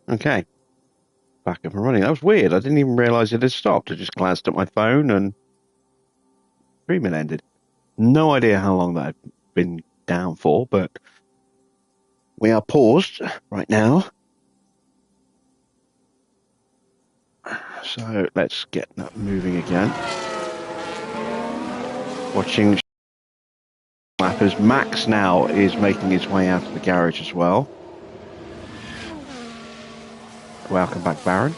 Okay, back up and running. That was weird. I didn't even realize it had stopped. I just glanced at my phone and streaming ended. No idea how long that had been down for, but we are paused right now. So let's get that moving again. Watching lappers. Max now is making his way out of the garage as well. Welcome back, Baron.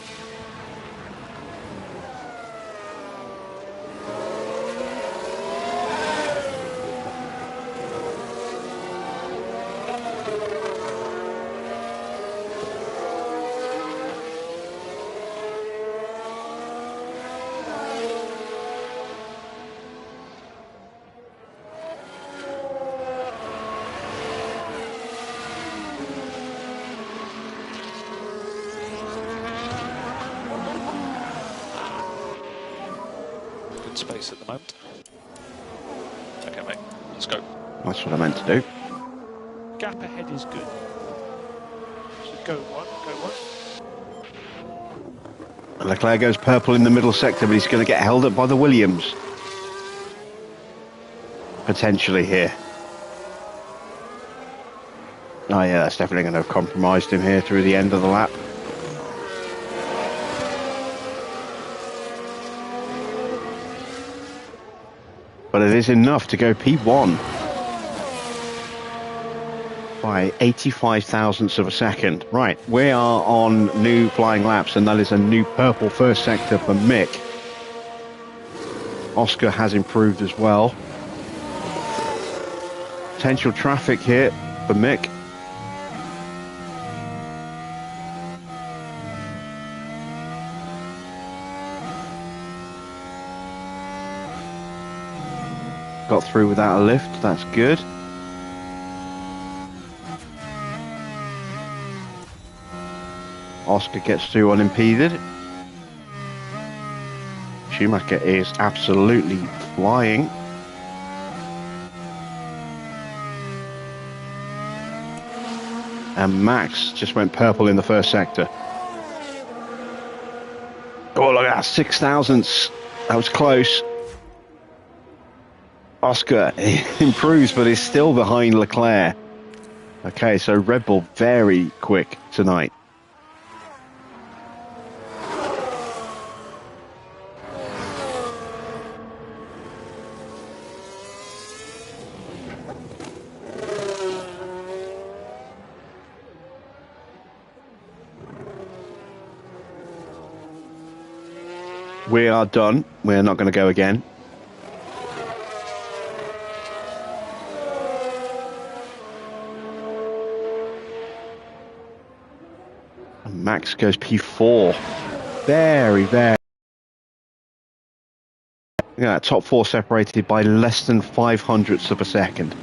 Space at the moment. Okay, mate, let's go. That's what I meant to do. Gap ahead is good. So go one, go one. Leclerc goes purple in the middle sector, but he's going to get held up by the Williams. Potentially here. Oh yeah, that's definitely going to have compromised him here through the end of the lap. But it is enough to go P1 by 85 thousandths of a second. Right, we are on new flying laps, and that is a new purple first sector for Mick. Oscar has improved as well. Potential traffic here for Mick. Got through without a lift, that's good. Oscar gets through unimpeded. Schumacher is absolutely flying. And Max just went purple in the first sector. Oh, look at that, 6 thousandths. That was close. Oscar improves, but is still behind Leclerc. Okay, so Red Bull very quick tonight. We are done. We're not going to go again. And Max goes P4. Very. Yeah, top four separated by less than 500ths of a second.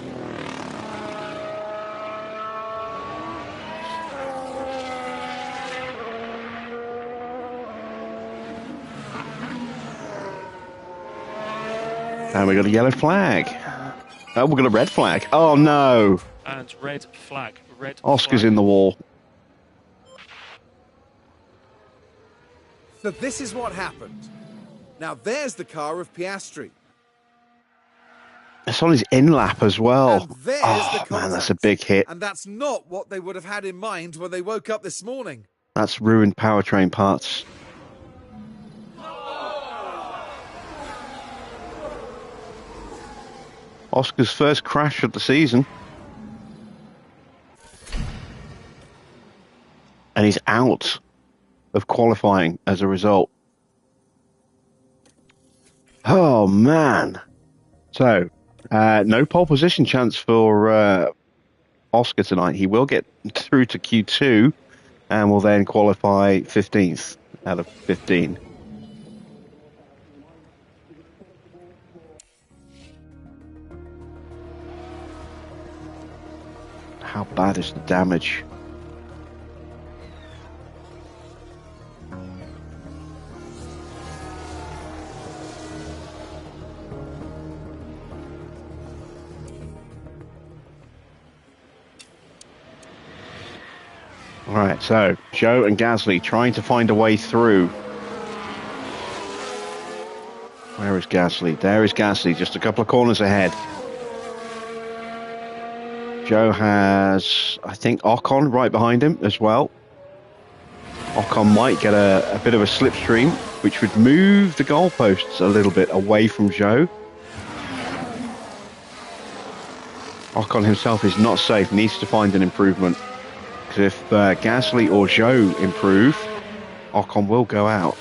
And we got a yellow flag. Oh, we got a red flag. Oh no! And red flag. Oscar's in the wall. So this is what happened. Now there's the car of Piastri. It's on his in lap as well. And there's Oh the man, that's a big hit. And that's not what they would have had in mind when they woke up this morning. That's ruined powertrain parts. Oscar's first crash of the season. And he's out of qualifying as a result. Oh, man. So, no pole position chance for Oscar tonight. He will get through to Q2 and will then qualify 15th out of 15. How bad is the damage? All right, so Joe and Gasly trying to find a way through. Where is Gasly? There is Gasly, just a couple of corners ahead. Joe has, I think, Ocon right behind him as well. Ocon might get a bit of a slipstream, which would move the goalposts a little bit away from Joe. Ocon himself is not safe, needs to find an improvement. Because if Gasly or Joe improve, Ocon will go out.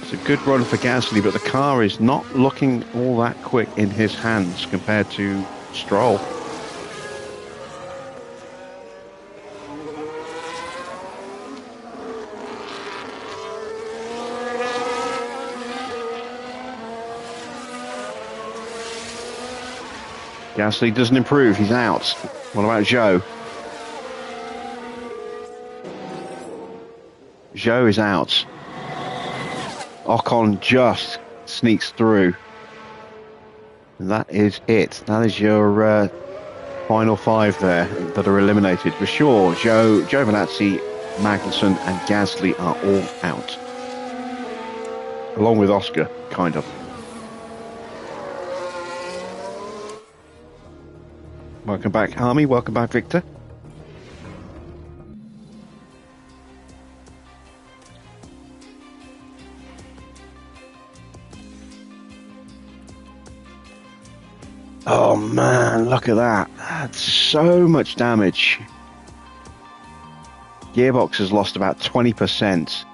It's a good run for Gasly, but the car is not looking all that quick in his hands compared to Stroll. Gasly doesn't improve, he's out. What about Zhou? Zhou is out. Ocon just sneaks through. And that is it. That is your final five there that are eliminated. For sure, Zhou, Giovinazzi, Magnussen and Gasly are all out. Along with Oscar, kind of. Welcome back, Army. Welcome back, Victor. Oh man, look at that. That's so much damage. Gearbox has lost about 20%.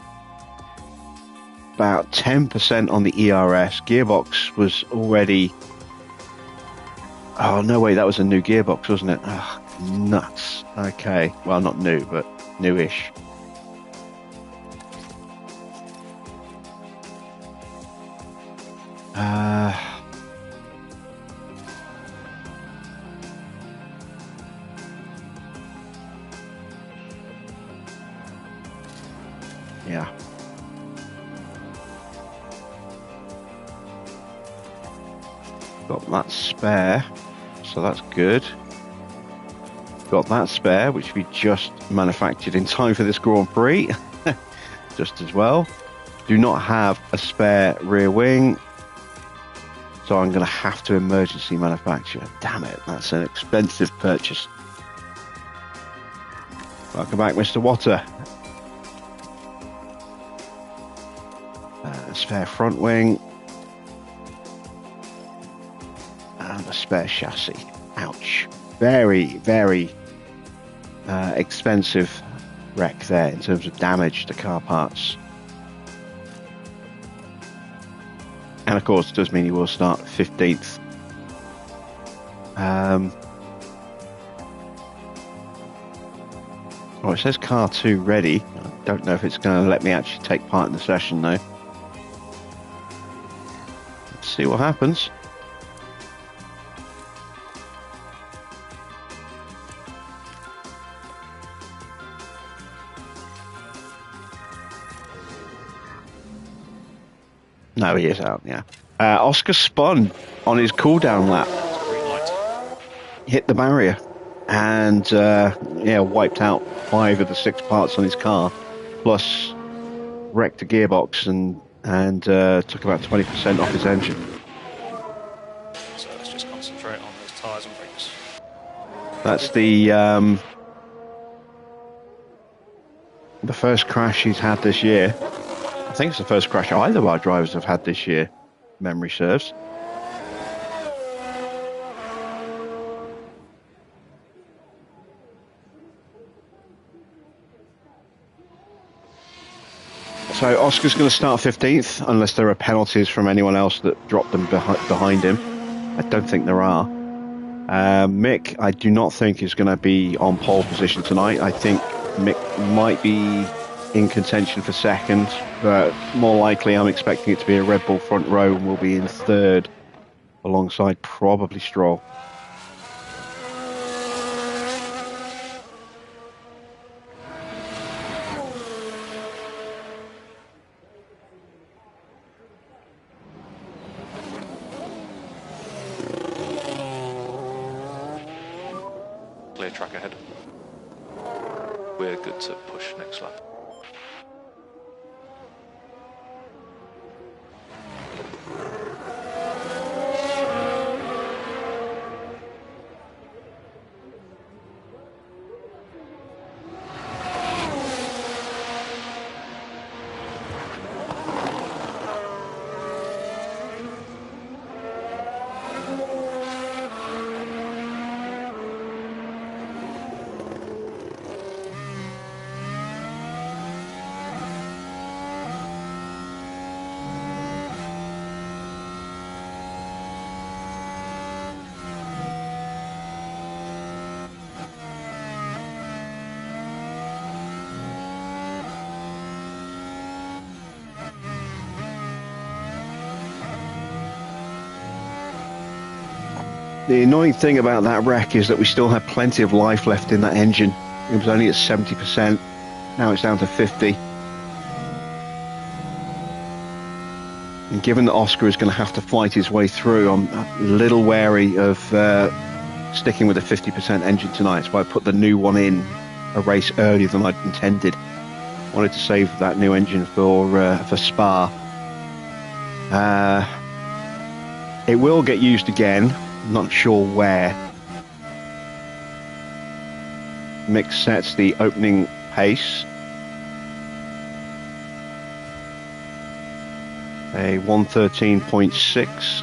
About 10% on the ERS. Gearbox was already... Oh, no way, that was a new gearbox, wasn't it? Oh, nuts. Okay, well, not new, but newish. Yeah. Got that spare, so that's good. Got that spare, which we just manufactured in time for this Grand Prix, just as well. Do not have a spare rear wing, so I'm going to have to emergency manufacture. Damn it, that's an expensive purchase. Welcome back, Mr. Water. Spare front wing. And a spare chassis. Ouch. Very, very expensive wreck there in terms of damage to car parts. And of course, it does mean you will start 15th. Oh, it says car 2 ready. I don't know if it's going to let me actually take part in the session though. Let's see what happens. No, he is out, yeah. Oscar spun on his cooldown lap. Hit the barrier. And, yeah, wiped out 5 of the 6 parts on his car. Plus, wrecked the gearbox and took about 20% off his engine. So let's just concentrate on those tyres and brakes. That's the first crash he's had this year. I think it's the first crash either of our drivers have had this year, memory serves. So Oscar's going to start 15th, unless there are penalties from anyone else that dropped them behind him. I don't think there are. Mick, I do not think is going to be on pole position tonight. I think Mick might be in contention for second, but more likely I'm expecting it to be a Red Bull front row and will be in third alongside probably Stroll. track ahead. We're good to push next lap. The annoying thing about that wreck is that we still had plenty of life left in that engine. It was only at 70%. Now it's down to 50. And given that Oscar is going to have to fight his way through, I'm a little wary of sticking with a 50% engine tonight. So I put the new one in a race earlier than I'd intended. Wanted to save that new engine for Spa. It will get used again. Not sure where. Mick sets the opening pace. A 113.6.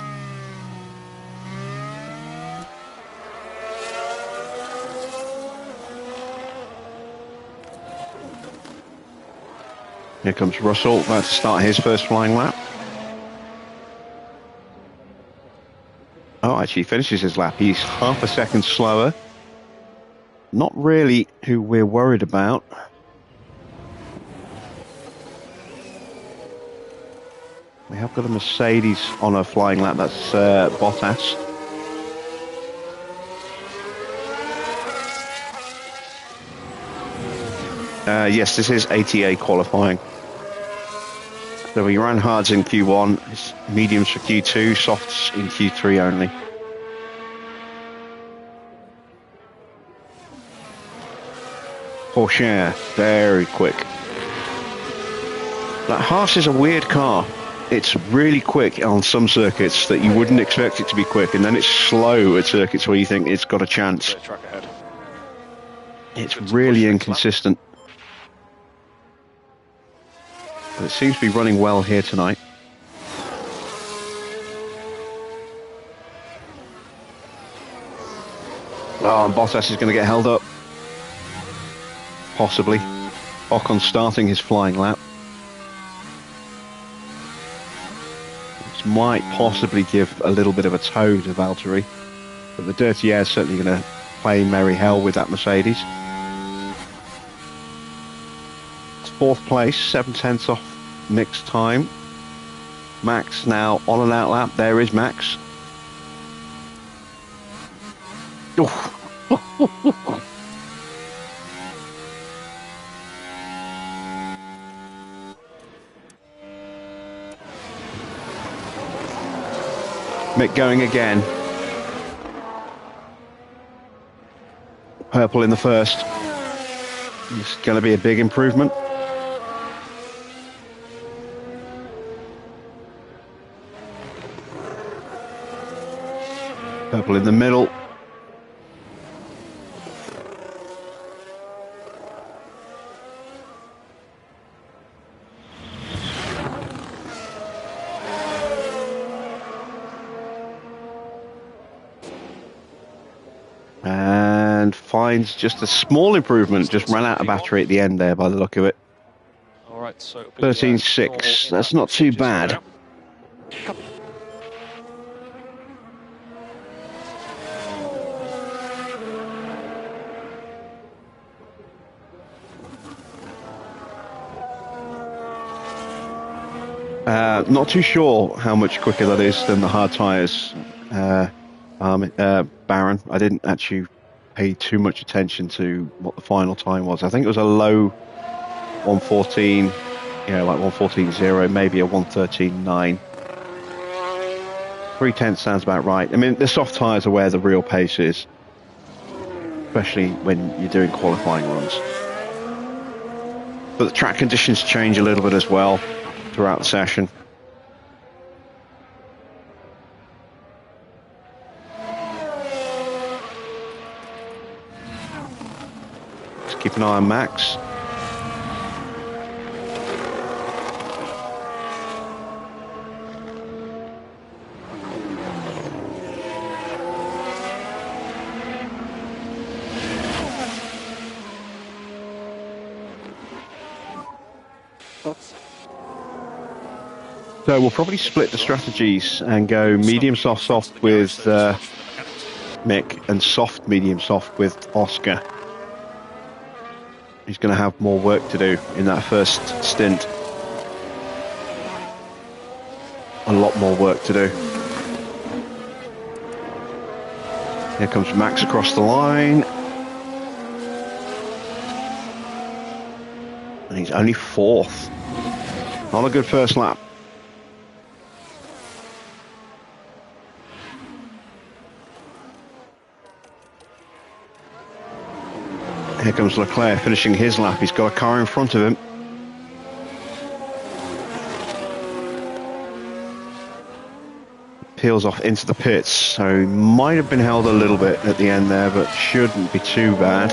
Here comes Russell, about to start his first flying lap. Oh, actually finishes his lap. He's half a second slower. Not really who we're worried about. We have got a Mercedes on a flying lap. That's Bottas. Yes, this is ATA qualifying. So we ran hards in Q1, it's mediums for Q2, softs in Q3 only. Porsche, very quick. That Haas is a weird car. It's really quick on some circuits that you wouldn't expect it to be quick, and then it's slow at circuits where you think it's got a chance. Track ahead. It's really inconsistent. But it seems to be running well here tonight. Oh, and Bottas is going to get held up. Possibly. Ocon starting his flying lap. This might possibly give a little bit of a tow to Valtteri. But the dirty air is certainly going to play merry hell with that Mercedes. It's fourth place, 7/10 off Mick's time. Max now on and out lap. There is Max. Mick going again. Purple in the first. It's going to be a big improvement. Purple in the middle. And finds just a small improvement, just ran out of battery at the end there by the look of it. All right, so 13.6, that's not too bad. Not too sure how much quicker that is than the hard tyres, Baron. I didn't actually pay too much attention to what the final time was. I think it was a low 114, like 114.0, maybe a 113.9. 3/10 sounds about right. I mean, the soft tyres are where the real pace is. especially when you're doing qualifying runs. But the track conditions change a little bit as well throughout the session. Just keep an eye on Max. So we'll probably split the strategies and go medium soft with Mick and soft medium soft with Oscar. He's going to have more work to do in that first stint. A lot more work to do. Here comes Max across the line. And he's only fourth. Not a good first lap. Here comes Leclerc finishing his lap. He's got a car in front of him. Peels off into the pits, so he might have been held a little bit at the end there, but shouldn't be too bad.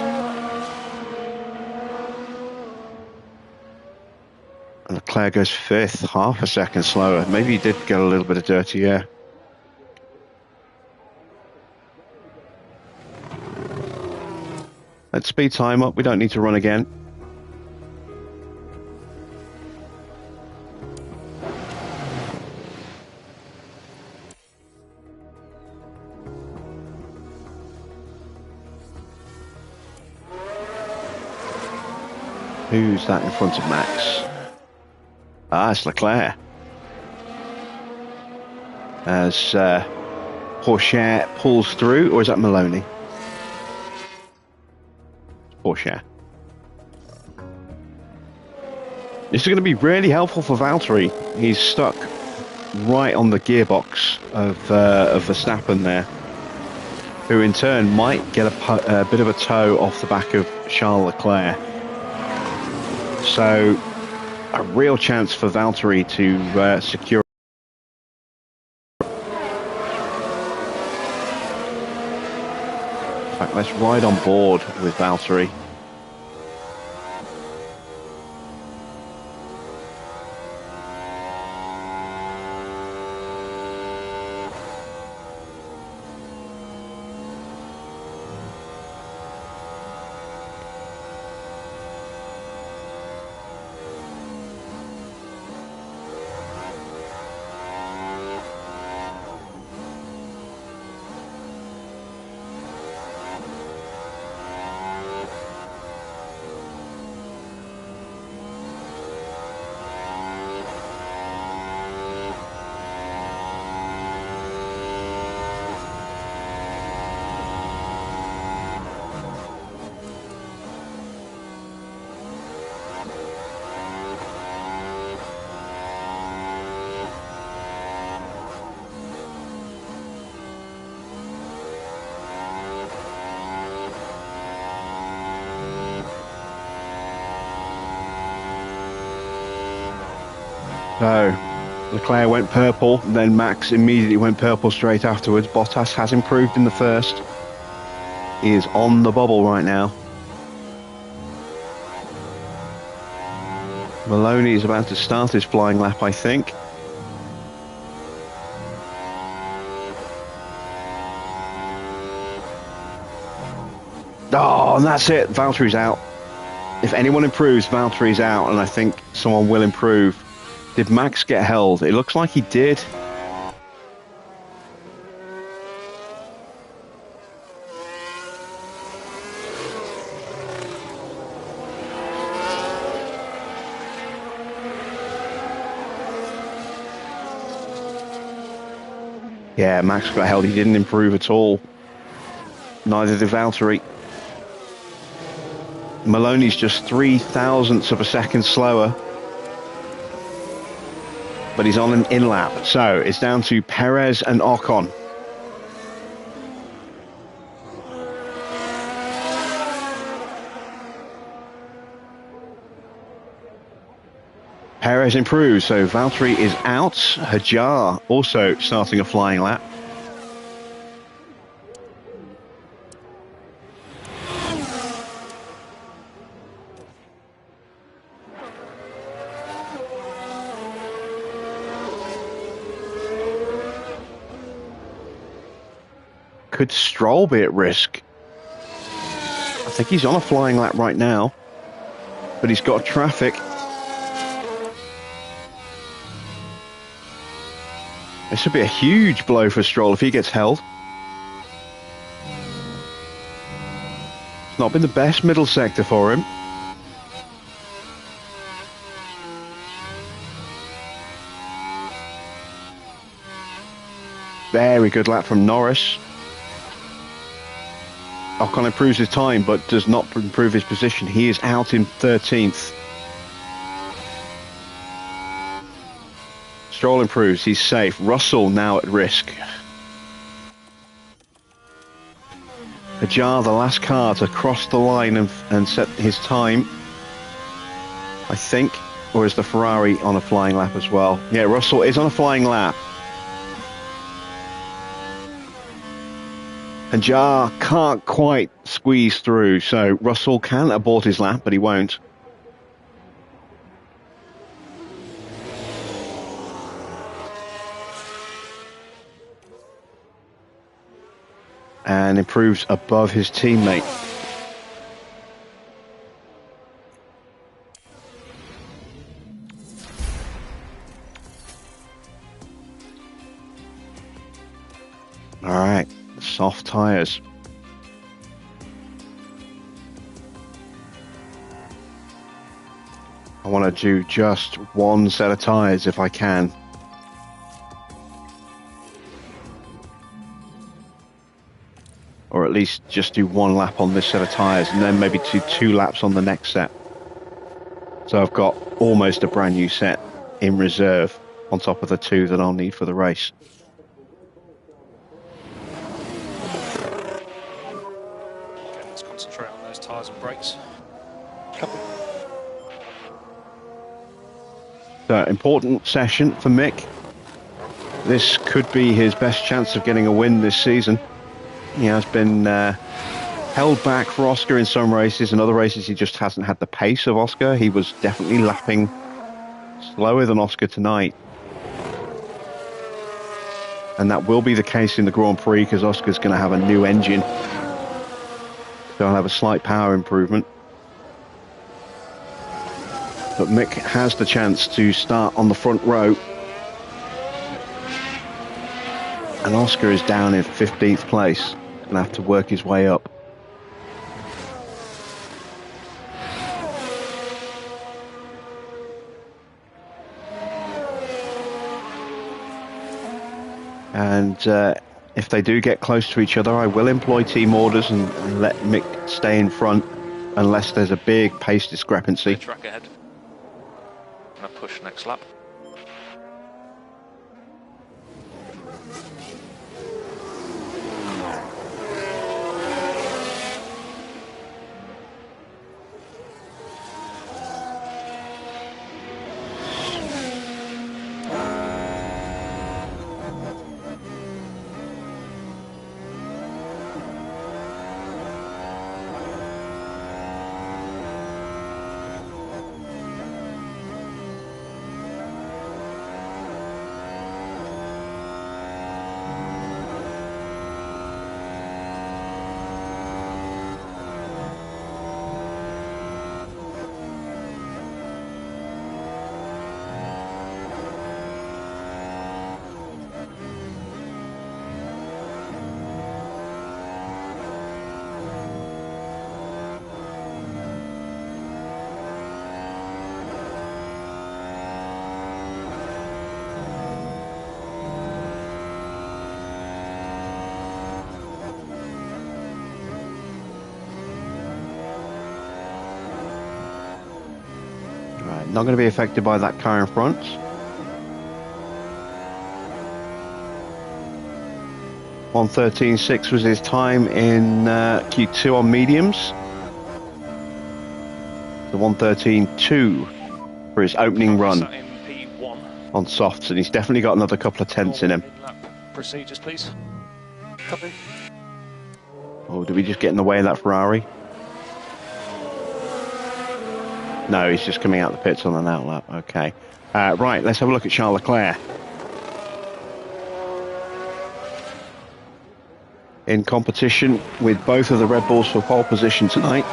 And Leclerc goes fifth, half a second slower. Maybe he did get a little bit of dirty air. Let's speed time up, we don't need to run again. Who's that in front of Max? Ah, it's Leclerc. As Porsche pulls through, or is that Maloney? Porsche. This is going to be really helpful for Valtteri. He's stuck right on the gearbox of Verstappen there, who in turn might get a bit of a toe off the back of Charles Leclerc. So, a real chance for Valtteri to secure. In fact, let's ride on board with Valtteri. So, Leclerc went purple, then Max immediately went purple straight afterwards. Bottas has improved in the first. He is on the bubble right now. Maloney is about to start his flying lap, I think. Oh, and that's it. Valtteri's out. If anyone improves, Valtteri's out, and I think someone will improve. Did Max get held? It looks like he did. Yeah, Max got held. He didn't improve at all. Neither did Valtteri. Maloney's just 0.003 of a second slower. But he's on an in-lap. So it's down to Perez and Ocon. Perez improves, so Valtteri is out. Hajar also starting a flying lap. Could Stroll be at risk? I think he's on a flying lap right now, but he's got traffic. This would be a huge blow for Stroll if he gets held. It's not been the best middle sector for him. Very good lap from Norris. Ocon improves his time, but does not improve his position. He is out in 13th. Stroll improves, he's safe. Russell now at risk. Hajar, the last car to cross the line and set his time, I think. Or is the Ferrari on a flying lap as well? Yeah, Russell is on a flying lap. Hajar can't quite squeeze through, so Russell can abort his lap, but he won't. And improves above his teammate. All right, soft tires. I want to do just one set of tires if I can. Or at least just do one lap on this set of tyres and then maybe do 2 laps on the next set. So I've got almost a brand new set in reserve on top of the 2 that I'll need for the race. Okay, let's concentrate on those tyres and brakes. So important session for Mick. This could be his best chance of getting a win this season. He has been held back for Oscar in some races. In other races, he just hasn't had the pace of Oscar. He was definitely lapping slower than Oscar tonight. And that will be the case in the Grand Prix because Oscar's going to have a new engine. So he'll have a slight power improvement. But Mick has the chance to start on the front row. And Oscar is down in 15th place. Going to have to work his way up. And if they do get close to each other, I will employ team orders and let Mick stay in front unless there's a big pace discrepancy. Track ahead. I'm going to push next lap. Not going to be affected by that car in front. .113.6 was his time in Q2 on mediums. The 1:13.2 for his opening run Sat in P1. on softs, and he's definitely got another couple of tenths in him. Lap procedures, please. Copy. Oh, did we just get in the way of that Ferrari? No, he's just coming out the pits on an outlap. Okay. Right, let's have a look at Charles Leclerc. In competition with both of the Red Bulls for pole position tonight.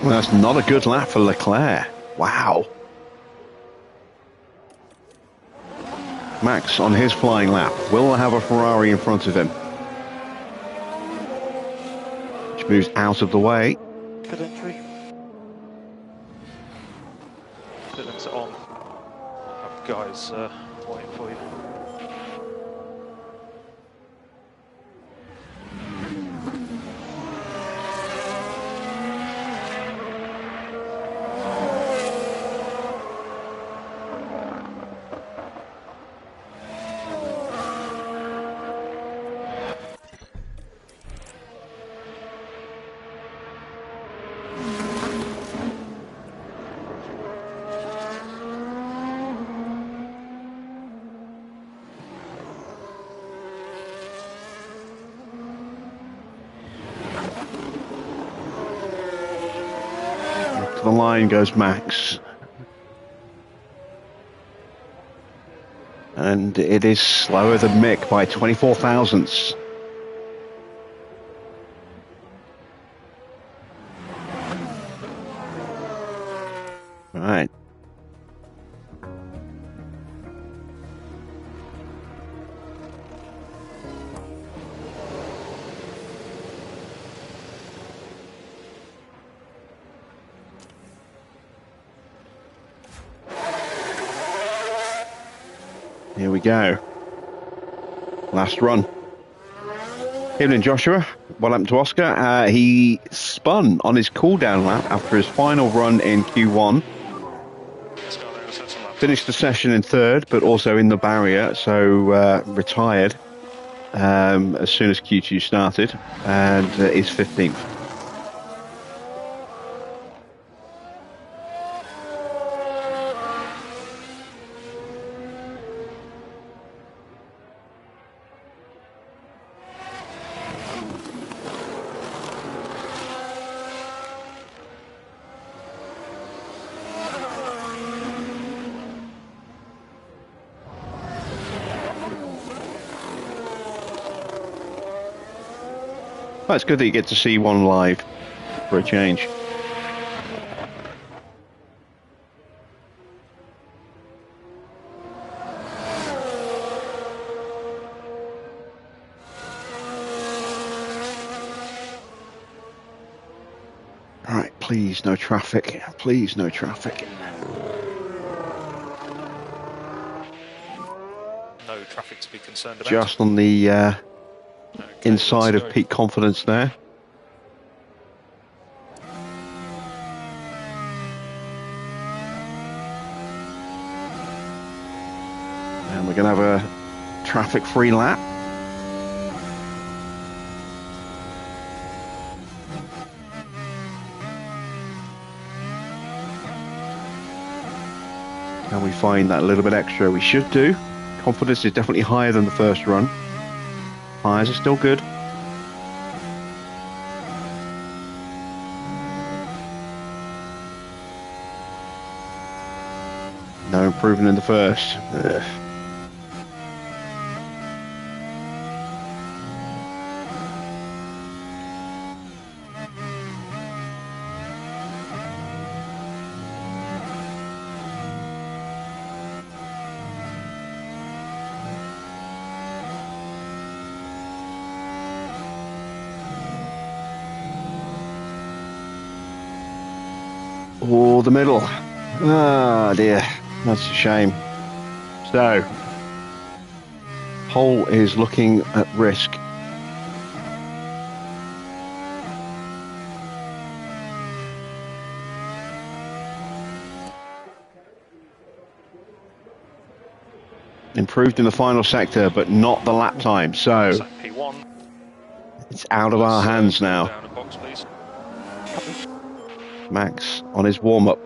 Well, that's not a good lap for Leclerc. Wow. Max on his flying lap will have a Ferrari in front of him, which moves out of the way. Good entry. Pillars on. Have guys waiting for you. The line goes Max. And it is slower than Mick by 24 thousandths. Right. Here we go. Last run. Evening, Joshua. What happened to Oscar? He spun on his cool-down lap after his final run in Q1. Finished the session in third, but also in the barrier, so retired as soon as Q2 started, and is 15th. Well, it's good that you get to see one live for a change. All right, please no traffic. Please no traffic. No traffic to be concerned about. Just on the Okay, inside of let's go. peak confidence there. And we're going to have a traffic-free lap. Can we find that little bit extra? We should do. Confidence is definitely higher than the first run. Tyres are still good. No improvement in the first. Ugh. or the middle. Ah, dear. That's a shame. So, pole is looking at risk. Improved in the final sector, but not the lap time. So, P1. it's out of our hands now. Down a box, please. Max on his warm-up.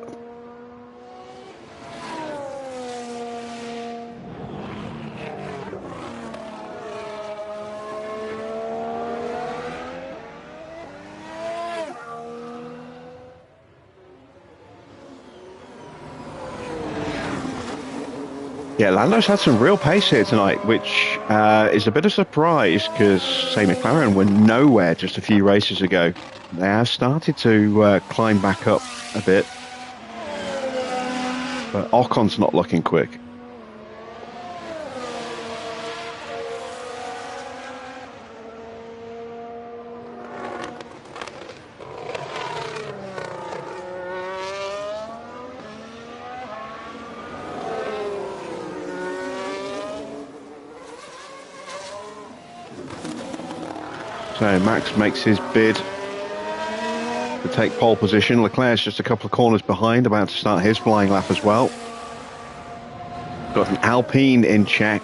Yeah, Lando's had some real pace here tonight, which is a bit of a surprise because, say, McLaren were nowhere just a few races ago. They have started to climb back up a bit, but Ocon's not looking quick. So Max makes his bid to take pole position. Leclerc's just a couple of corners behind, about to start his flying lap as well. Got an Alpine in check.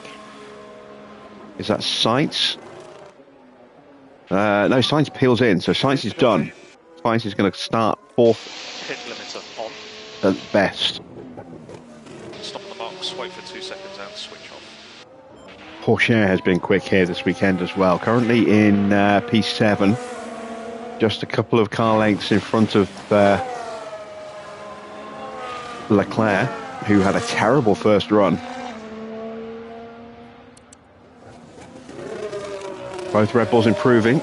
Is that Sainz? No, Sainz peels in, so Sainz is done. Sainz is going to start fourth Pit limiter on. at best. Stop the box, wait for 2 seconds and switch off. Porsche has been quick here this weekend as well. Currently in P7, just a couple of car lengths in front of Leclerc, who had a terrible first run. Both Red Bulls improving.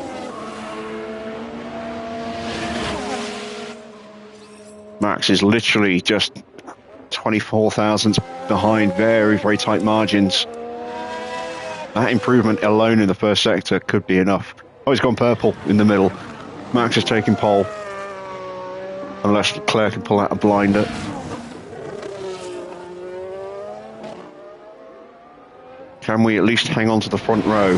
Max is literally just 24 thousandths behind, very, very tight margins. That improvement alone in the first sector could be enough. Oh, he's gone purple in the middle. Max is taking pole. Unless Leclerc can pull out a blinder. Can we at least hang on to the front row?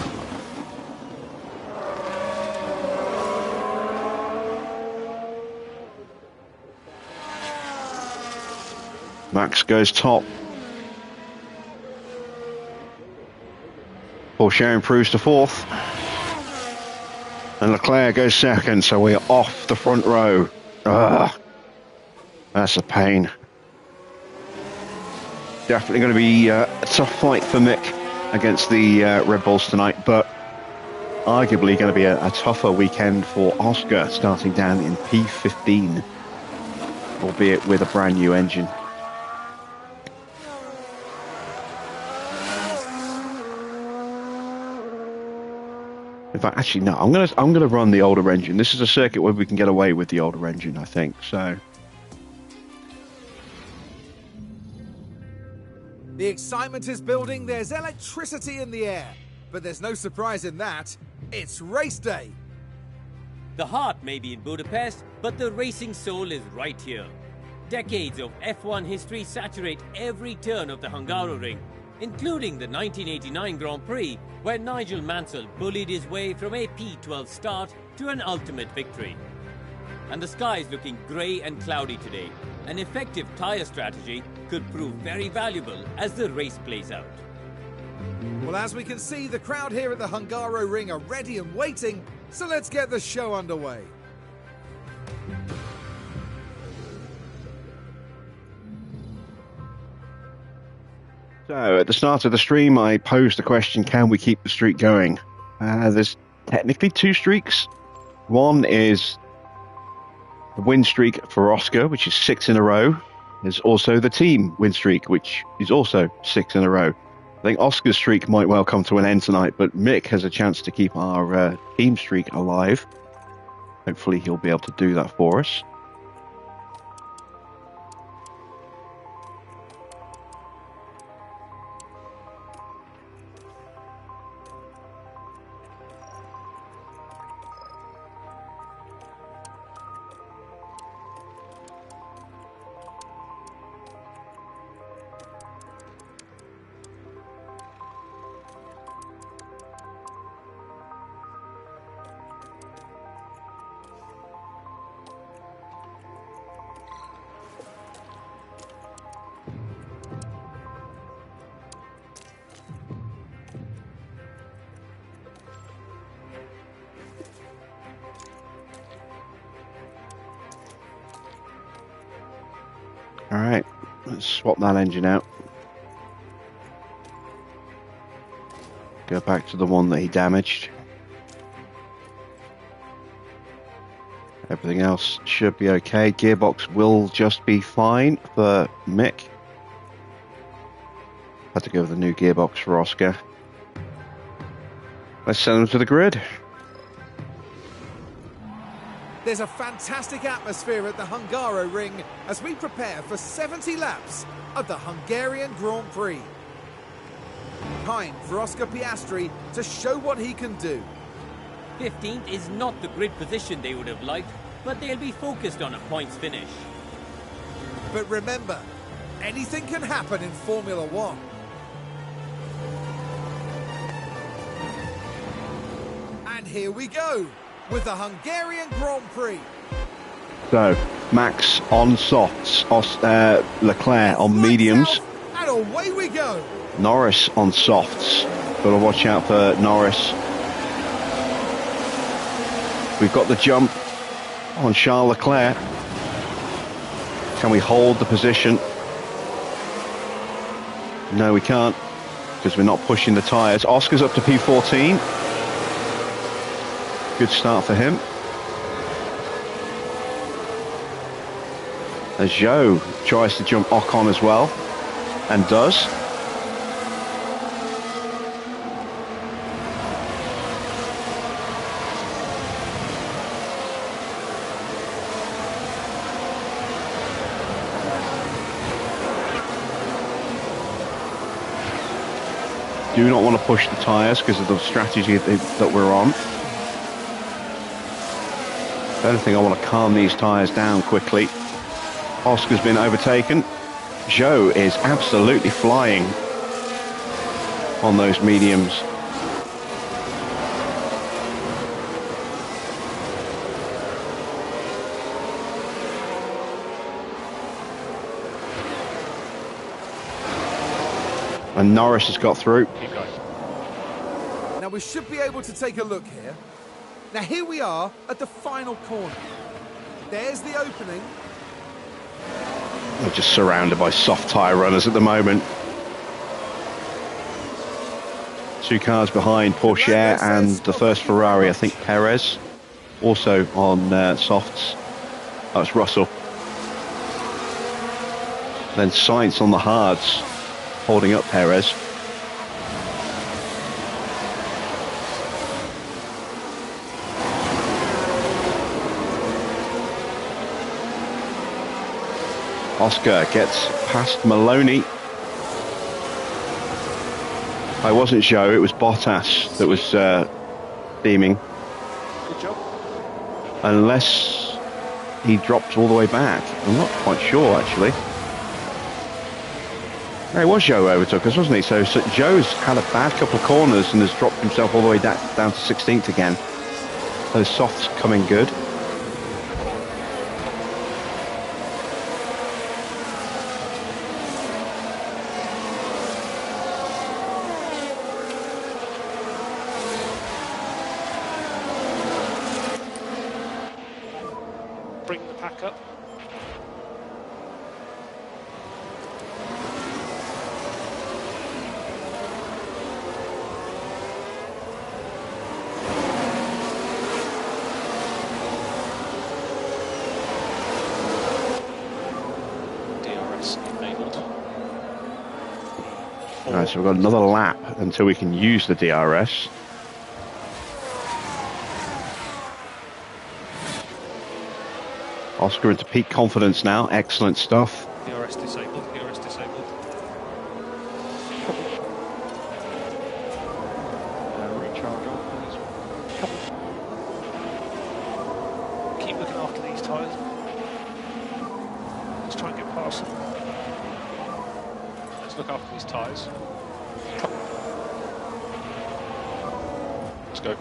Max goes top. Porsche improves to fourth. And Leclerc goes second, so we're off the front row. Ugh. That's a pain. Definitely going to be a tough fight for Mick against the Red Bulls tonight, but arguably going to be a tougher weekend for Oscar, starting down in P15, albeit with a brand new engine. In fact, actually, no. I'm gonna run the older engine. This is a circuit where we can get away with the older engine, I think. So, The excitement is building, there's electricity in the air. But there's no surprise in that. It's race day. The heart may be in Budapest, but the racing soul is right here. Decades of F1 history saturate every turn of the Hungaroring, including the 1989 Grand Prix, where Nigel Mansell bullied his way from a P12 start to an ultimate victory. And the sky is looking grey and cloudy today. An effective tyre strategy could prove very valuable as the race plays out. Well, as we can see, the crowd here at the Hungaroring are ready and waiting, so let's get the show underway. So at the start of the stream, I posed the question, can we keep the streak going? There's technically two streaks. One is the win streak for Oscar, which is 6 in a row. There's also the team win streak, which is also 6 in a row. I think Oscar's streak might well come to an end tonight, but Mick has a chance to keep our team streak alive. Hopefully he'll be able to do that for us. All right, let's swap that engine out. Go back to the one that he damaged. Everything else should be okay. Gearbox will just be fine for Mick. Had to go with the new gearbox for Oscar. Let's send them to the grid. There's a fantastic atmosphere at the Hungaroring as we prepare for 70 laps of the Hungarian Grand Prix. Time for Oscar Piastri to show what he can do. 15th is not the grid position they would have liked, but they'll be focused on a points finish. But remember, anything can happen in Formula One. And here we go with the Hungarian Grand Prix. So, Max on softs, Leclerc on mediums, And away we go. Norris on softs. Got to watch out for Norris. We've got the jump on Charles Leclerc. Can we hold the position? No, we can't, because we're not pushing the tyres. Oscar's up to P14. Good start for him. As Zhou tries to jump Ocon as well, and does. Do not want to push the tyres because of the strategy that we're on. If anything, I want to calm these tyres down quickly. Oscar's been overtaken. Zhou is absolutely flying on those mediums. And Norris has got through. Now we should be able to take a look here. Now here we are at the final corner. There's the opening. We're just surrounded by soft tyre runners at the moment. Two cars behind, Porsche and the first Ferrari, I think Perez, also on softs. That's Russell. Then Sainz on the hards, holding up Perez. Oscar gets past Maloney. I wasn't Zhou, it was Bottas that was theming. Good job. Unless he dropped all the way back. I'm not quite sure, actually. No, it was Zhou overtook us, wasn't he? So Zhou's had a bad couple of corners and has dropped himself all the way down to 16th again. Those softs coming good. Bring the pack up. DRS enabled. Right, so we've got another lap until we can use the DRS. Oscar into peak confidence now. Excellent stuff. DRS disabled. DRS disabled. Recharge on, please. Keep looking after these tyres. Let's try and get past them. Let's look after these tyres. Let's go.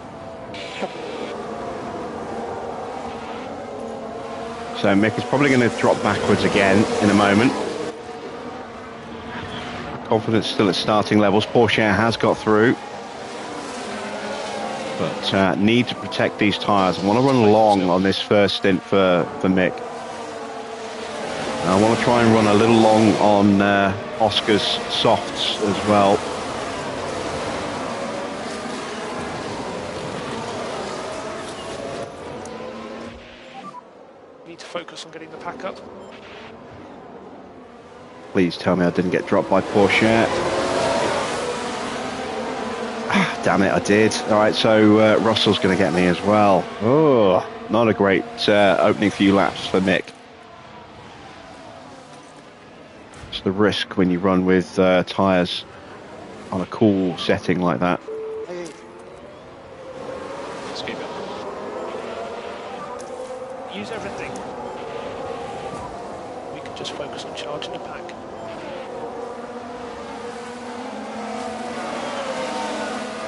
So Mick is probably going to drop backwards again in a moment. Confidence still at starting levels. Porsche has got through. But need to protect these tyres. I want to run long on this first stint for Mick. I want to try and run a little long on Oscar's softs as well. Need to focus on getting the pack up. Please tell me I didn't get dropped by Porsche. Ah, damn it, I did. All right, so Russell's going to get me as well. Oh, not a great opening few laps for Mick. It's the risk when you run with tyres on a cool setting like that. Let's keep it. Use everything. We can just focus on charging the pack.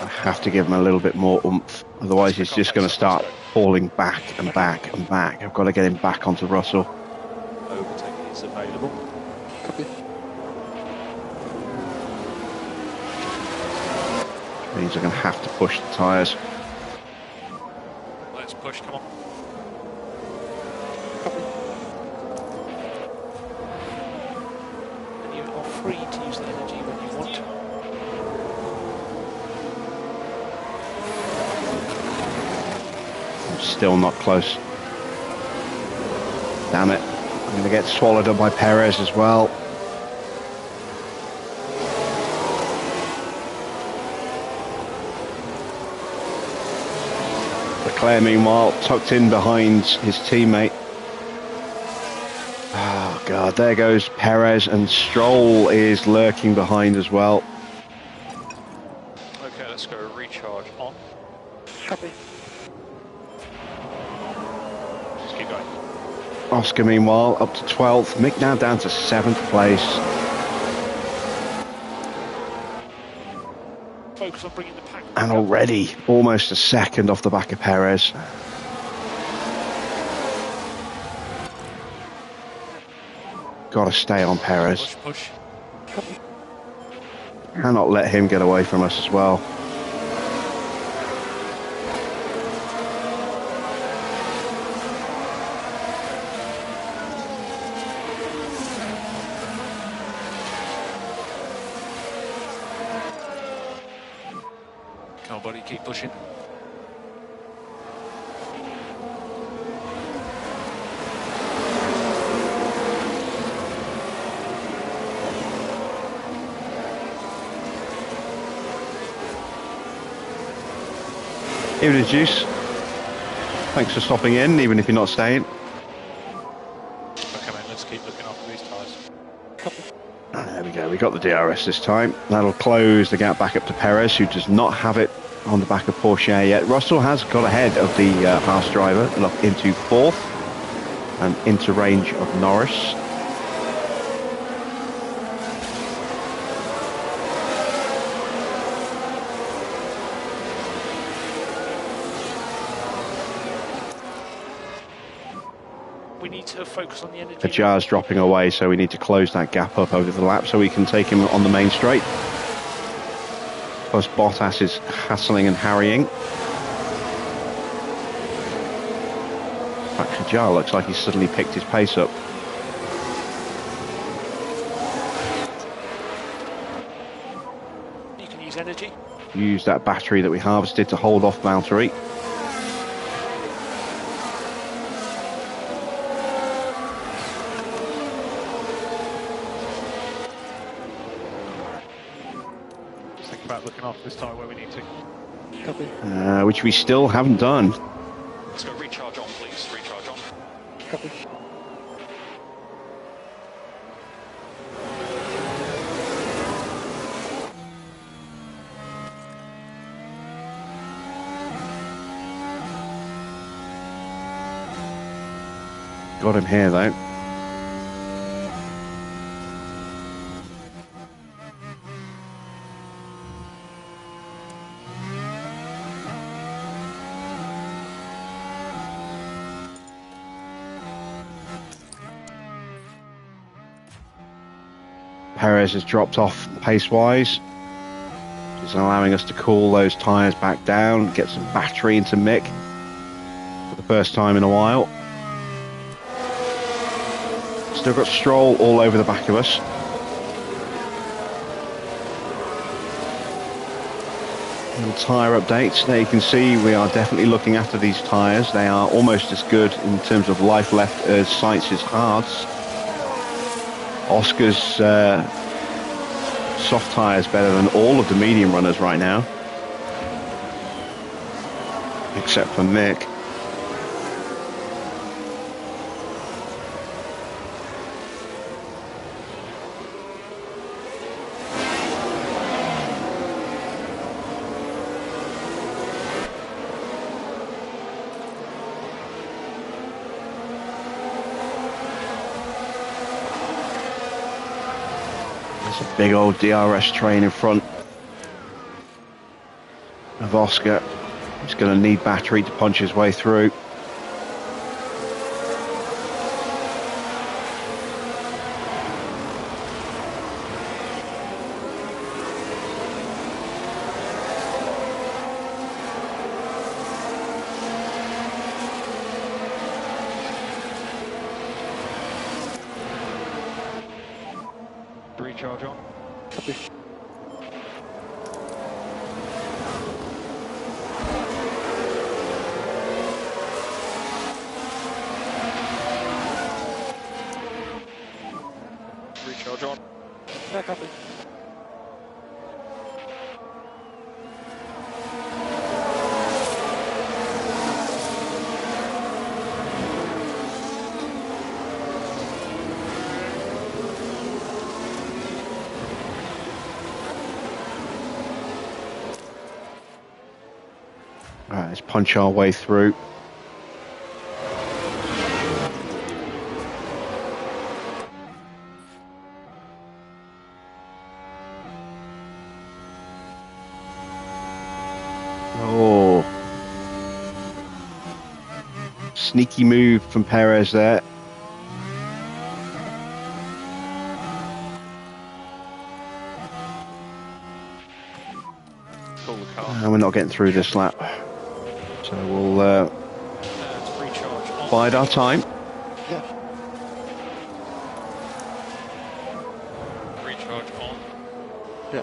I have to give him a little bit more oomph, otherwise he's just going to start falling back and back and back. I've got to get him back onto Russell. Overtake is available. Copy. Means I'm going to have to push the tyres. Let's push, come on. And you are free to use the energy when you want. I'm still not close. Damn it. I'm going to get swallowed up by Perez as well. Leclerc, meanwhile, tucked in behind his teammate. Oh, God, there goes Perez, and Stroll is lurking behind as well. Okay, let's go recharge on. Copy. Just keep going. Oscar, meanwhile, up to 12th. Mick now down to 7th place. Focus on bringing the pack back And up. already almost a second off the back of Perez. Got to stay on Perez. Push. Copy. Cannot let him get away from us as well. Come on, buddy, keep pushing. Even a juice. Thanks for stopping in, even if you're not staying. Okay, mate, let's keep looking after these tyres. Copy. There we go, we got the DRS this time. That'll close the gap back up to Perez, who does not have it on the back of Porsche yet. Russell has got ahead of the Haas driver, locked into 4th and into range of Norris. We need to focus on the energy. Ajar's dropping away, so we need to close that gap up over the lap so we can take him on the main straight. Plus Bottas is hassling and harrying. In fact, Ajar looks like he's suddenly picked his pace up. You can use energy. Use that battery that we harvested to hold off Valtteri. Think about looking after this tyre where we need to. Copy. Which we still haven't done. Let's go recharge on, please. Recharge on. Copy. Got him here though. Perez has dropped off pace-wise. It's allowing us to cool those tyres back down, get some battery into Mick for the first time in a while. Still got Stroll all over the back of us. And tyre updates. There you can see we are definitely looking after these tyres. They are almost as good in terms of life left as Science's hards. Oscar's soft tyres better than all of the medium runners right now, except for Mick. Big old DRS train in front of Oscar. He's going to need battery to punch his way through. Recharge on. Copy. Recharge on. Yeah, copy. All right, let's punch our way through. Oh, sneaky move from Perez there. Pull the car. And we're not getting through this lap, so we'll And recharge on. bide our time. Yeah. Recharge on. Yeah.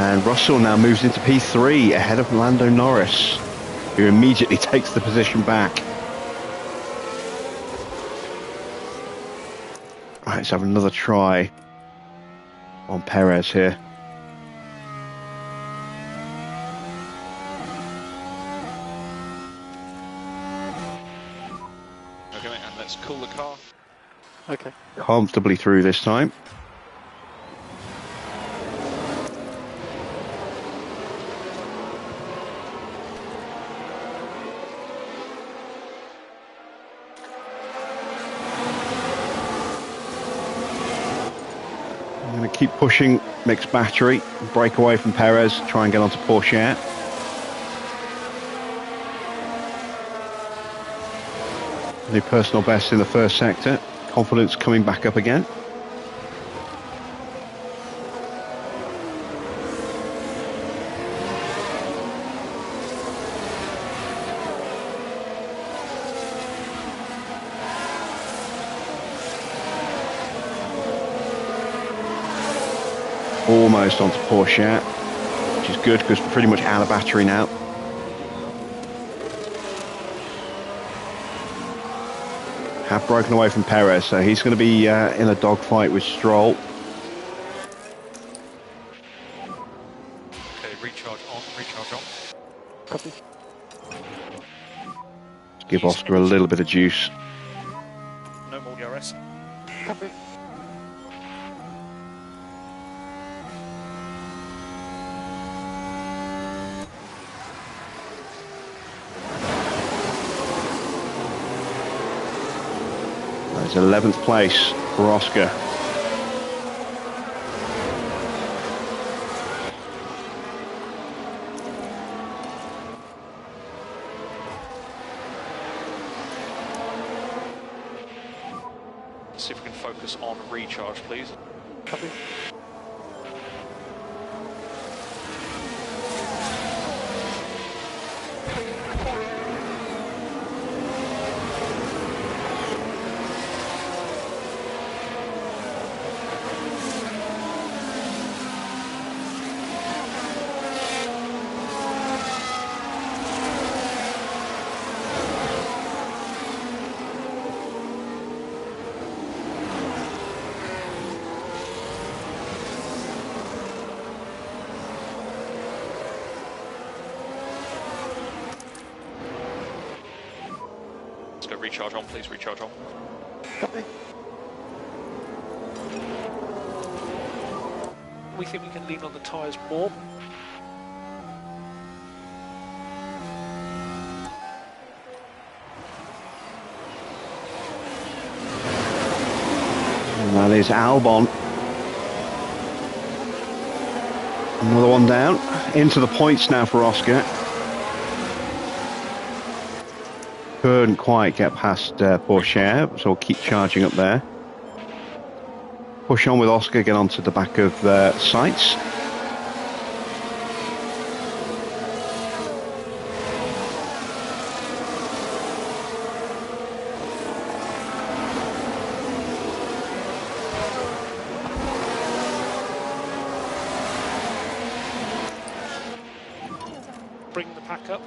And Russell now moves into P3 ahead of Lando Norris, who immediately takes the position back. Right, let's have another try on Perez here. Okay, mate, and let's cool the car. Okay. Comfortably through this time. I'm going to keep pushing Mick's battery, break away from Perez, try and get onto Porsche. New personal best in the first sector. Confidence coming back up again. Almost onto Porsche, which is good because we're pretty much out of battery now. Have broken away from Perez, so he's going to be in a dogfight with Stroll. Okay, recharge on, recharge on. Copy. Give Oscar a little bit of juice. No more DRS. Copy. It's 11th place for Oscar. See if we can focus on recharge, please. Copy. Let's go recharge on, please, recharge on. Copy. We think we can lean on the tyres more. And that is Albon. Another one down. Into the points now for Oscar. Couldn't quite get past Porsche, so we'll keep charging up there. Push on with Oscar, get onto the back of sights. Bring the pack up.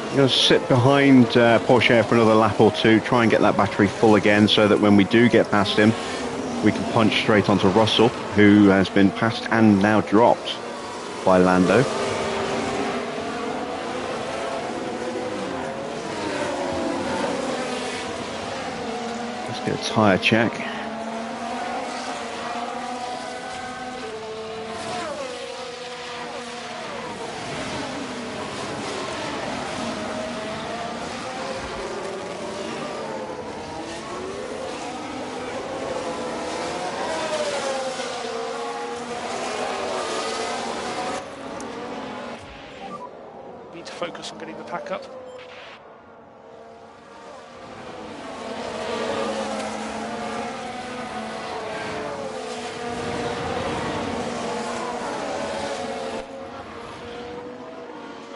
I'm going to sit behind Porsche for another lap or two, try and get that battery full again so that when we do get past him, we can punch straight onto Russell, who has been passed and now dropped by Lando. Let's get a tyre check. Need to focus on getting the pack up.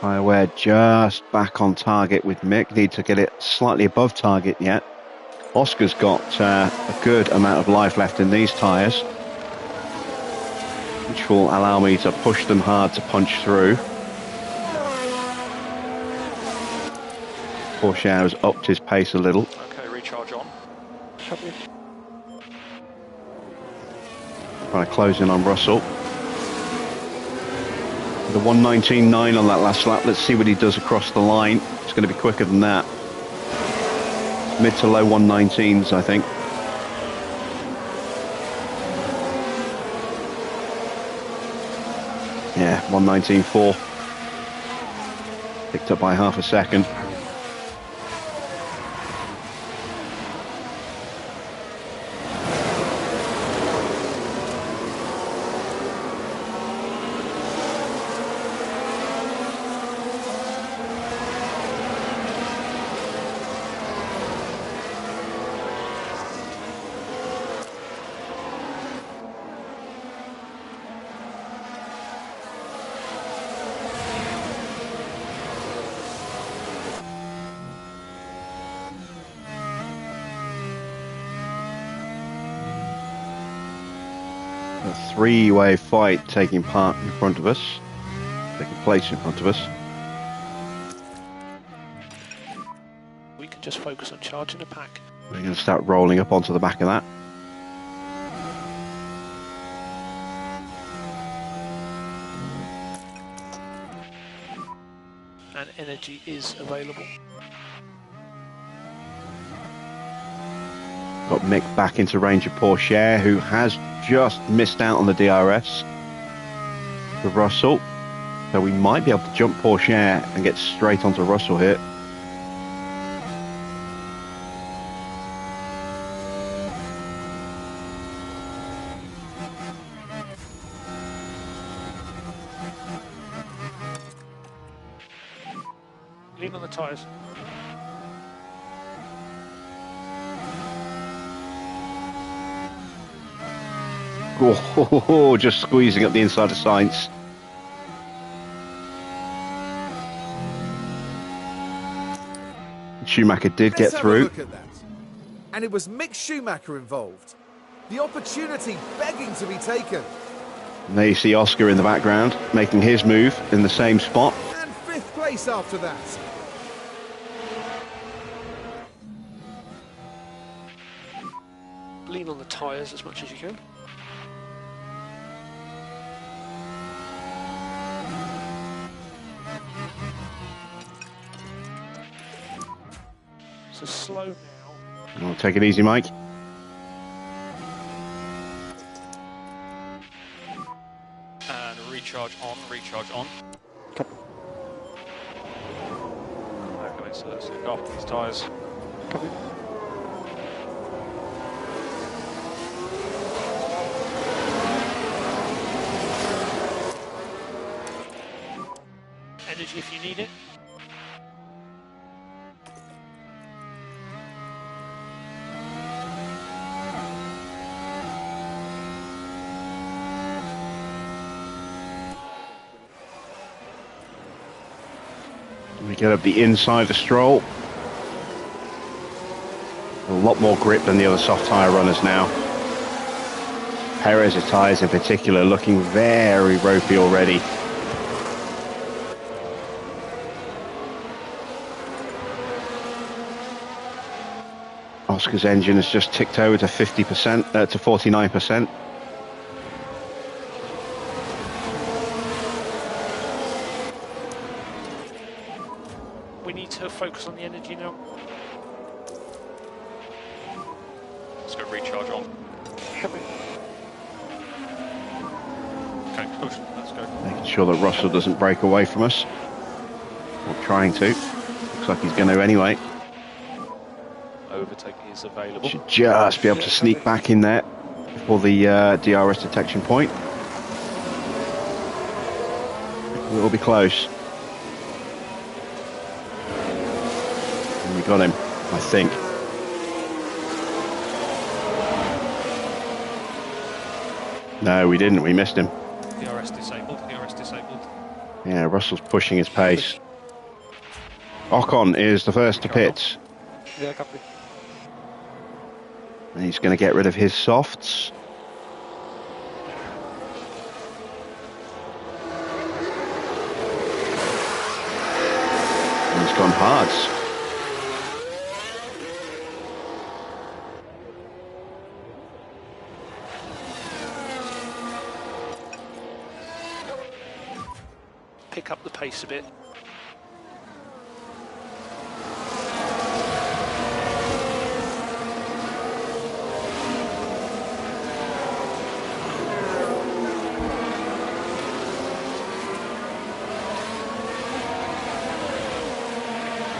Tyre wear just back on target with Mick. Need to get it slightly above target yet. Oscar's got a good amount of life left in these tyres, which will allow me to push them hard to punch through. Porsche has upped his pace a little. Okay, recharge on. Copy. Trying to close in on Russell. The 1:19.9 on that last lap. Let's see what he does across the line. It's going to be quicker than that. Mid to low 1:19s, I think. Yeah, 1:19.4. Picked up by half a second. A three-way fight taking place in front of us. We can just focus on charging the pack. We're going to start rolling up onto the back of that. And energy is available. Got Mick back into range of Porsche, who has just missed out on the DRS for Russell. So we might be able to jump Porsche and get straight onto Russell here. Lean on the tyres. Oh, just squeezing up the inside of Sainz. Schumacher did Let's get have a through. look at that. And it was Mick Schumacher involved. The opportunity begging to be taken. And there you see Oscar in the background, making his move in the same spot. And 5th place after that. Lean on the tyres as much as you can. So slow now. I'll take it easy, Mike. And recharge on, recharge on. Copy. Okay, so let's look after these tyres. Copy. Energy if you need it. We get up the inside of the Stroll. A lot more grip than the other soft tyre runners now. Perez's tyres in particular looking very ropey already. Oscar's engine has just ticked over to 50%, to 49%. We need to focus on the energy now. Let's go recharge on. Copy. Okay, push. Let's go. Making sure that Russell doesn't break away from us. Or trying to. Looks like he's going to anyway. Overtake is available. Should just be able to sneak back in there before the DRS detection point. It'll be close. And we got him, I think. No, we didn't. We missed him. DRS disabled, DRS disabled. Yeah, Russell's pushing his pace. Ocon is the first to pit. Yeah, copy. And he's going to get rid of his softs. And he's gone hards. Pick up the pace a bit.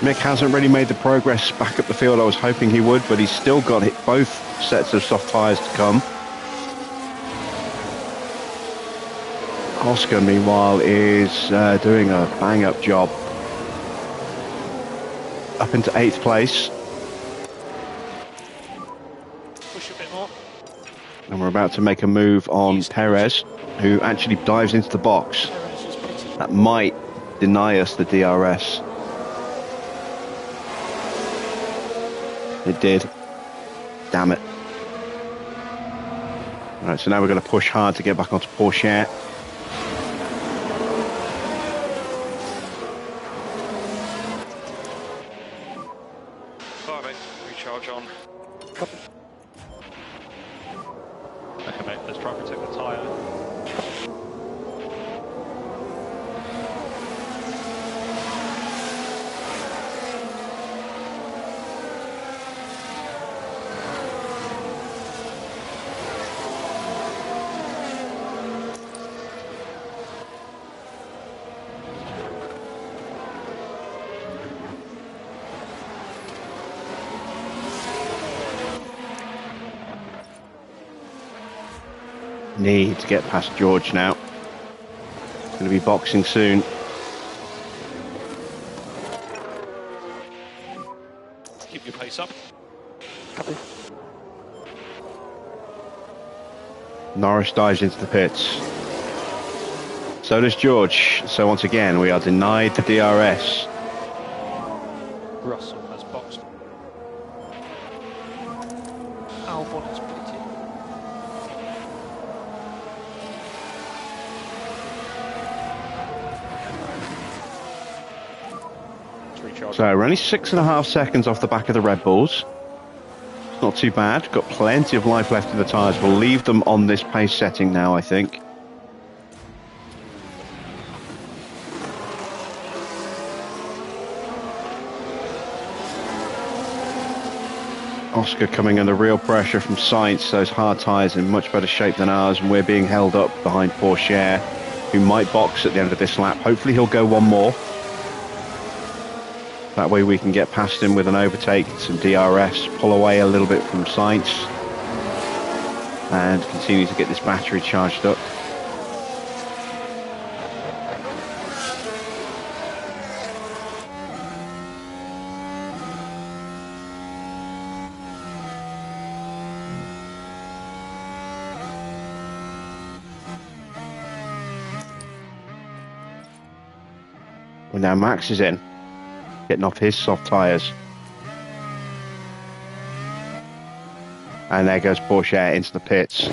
Mick hasn't really made the progress back up the field I was hoping he would, but he's still got both sets of soft tyres to come. Oscar, meanwhile, is doing a bang-up job. Up into 8th place. Push a bit more. And we're about to make a move on Perez, who actually dives into the box. Perez is pitted. That might deny us the DRS. It did. Damn it. Right, so now we're going to push hard to get back onto Porsche. Alright mate, recharge on. Copy. Okay mate, let's try and protect the tyre. Need to get past George now. It's going to be boxing soon. Norris dives into the pits. So does George. So once again, we are denied the DRS. Russell has boxed. Albon is pitted. So we're only 6.5 seconds off the back of the Red Bulls. It's not too bad. Got plenty of life left in the tyres. We'll leave them on this pace setting now, I think. Oscar coming under real pressure from Sainz. Those hard tyres in much better shape than ours, and we're being held up behind Pourchaire, who might box at the end of this lap. Hopefully he'll go one more. That way we can get past him with an overtake, some DRS, pull away a little bit from Sainz, and continue to get this battery charged up. Well, now Max is in, getting off his soft tyres. And there goes Pourchaire into the pits.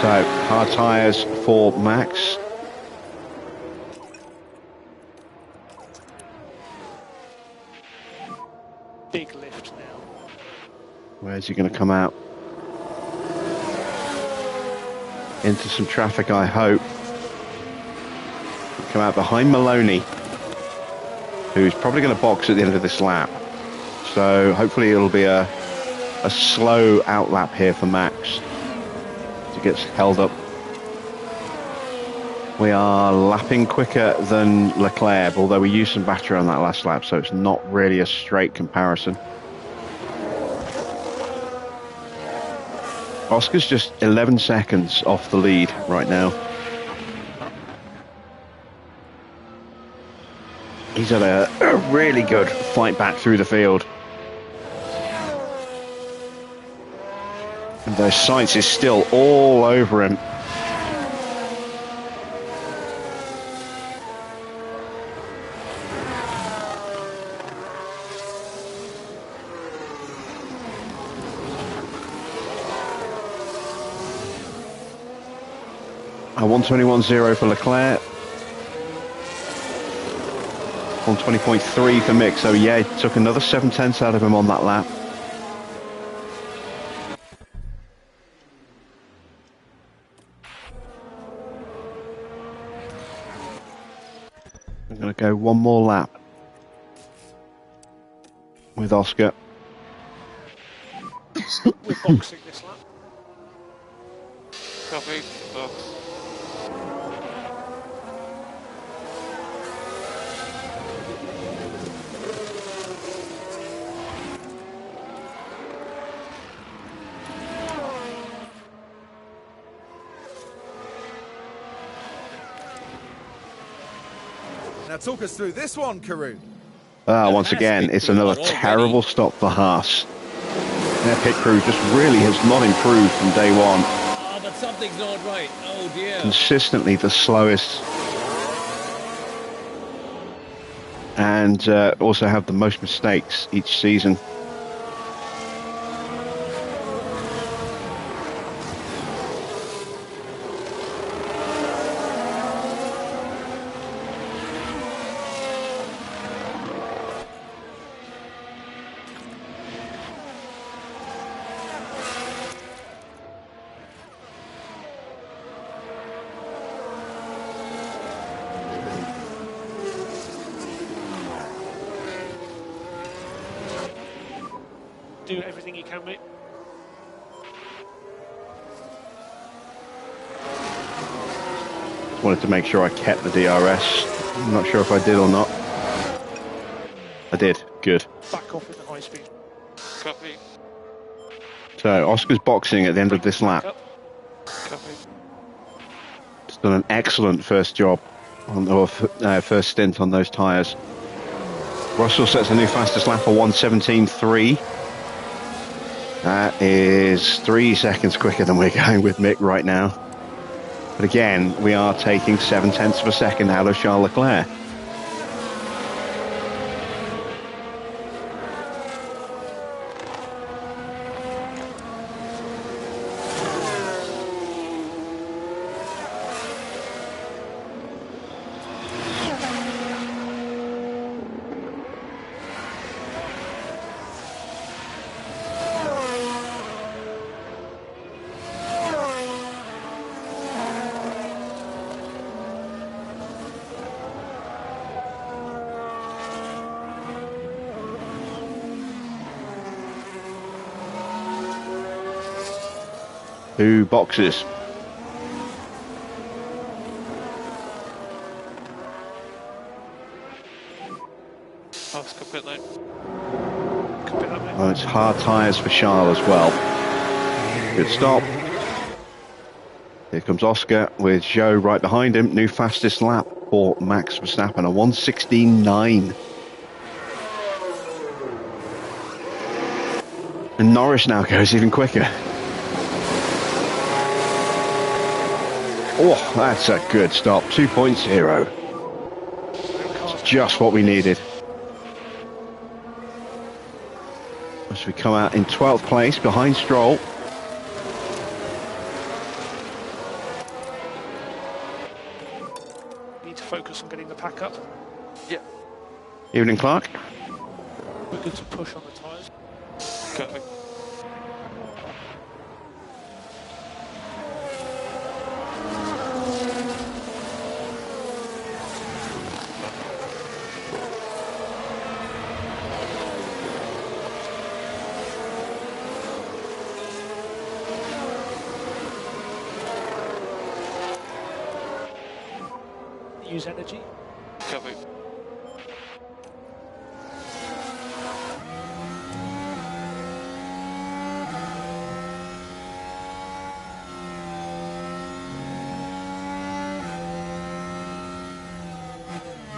So, hard tyres for Max. Big lift now. Where's he going to come out? Into some traffic, I hope. Come out behind Maloney, who's probably going to box at the end of this lap. So hopefully it'll be a slow out lap here for Max. He gets held up. We are lapping quicker than Leclerc, although we used some battery on that last lap, so it's not really a straight comparison. Oscar's just 11 seconds off the lead right now. He's had a really good fight back through the field. And those Sainz is still all over him. A 121.0 for Leclerc. 120.3 for Mick, so yeah, it took another 7/10 out of him on that lap. I'm going to go one more lap with Oscar. We're boxing this lap. Copy. Box. Now talk us through this one, Karun. Once again, it's another terrible stop for Haas. Their pit crew just really has not improved from day one. Oh, but something's not right. Oh dear. Consistently the slowest. And also have the most mistakes each season. Do everything you can, mate. Wanted to make sure I kept the DRS. I'm not sure if I did or not. I did. Good. Back off with the high speed. Copy. So Oscar's boxing at the end of this lap. Copy. He's done an excellent first job first stint on those tyres. Russell sets a new fastest lap of 1:17.3. That is 3 seconds quicker than we're going with Mick right now. But again, we are taking 0.7 of a second out of Charles Leclerc. Two boxes. Oscar pit lane. Copy that, mate. Well, it's hard tyres for Charles as well. Good stop. Here comes Oscar with Joe right behind him. New fastest lap for Max Verstappen, a 1:16.9. And Norris now goes even quicker. Oh, that's a good stop. 2.0. It's just what we needed. As we come out in 12th place behind Stroll. Need to focus on getting the pack up. Yeah. Evening, Clark. We're good to push on the tyres. Go. Use energy. Copy.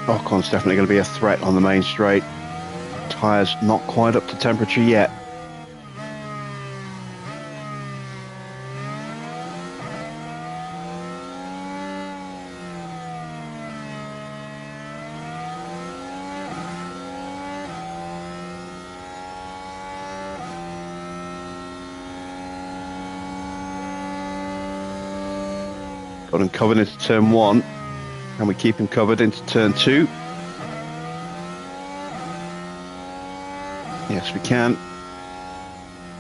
Ocon's definitely going to be a threat on the main straight. Tyres not quite up to temperature yet. Got him covered into turn 1. And we keep him covered into turn 2. Yes, we can.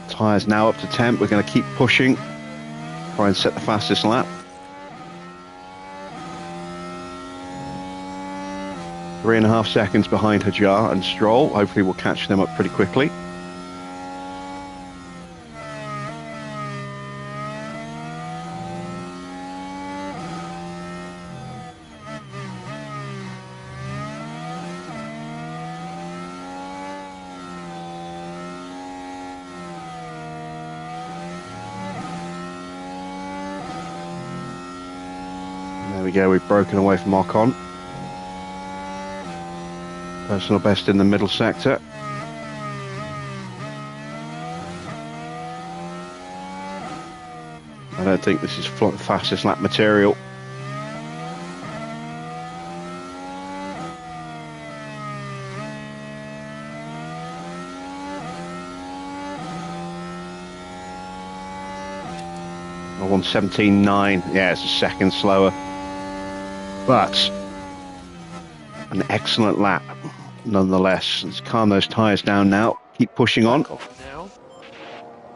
Tyres now up to temp. We're going to keep pushing. Try and set the fastest lap. 3.5 seconds behind Hajar and Stroll. Hopefully we'll catch them up pretty quickly. There we go, we've broken away from Ocon. Personal best in the middle sector. I don't think this is fastest lap material. A 1:17.9, yeah, it's a second slower. But an excellent lap nonetheless. Let's calm those tyres down now. Keep pushing on. Now.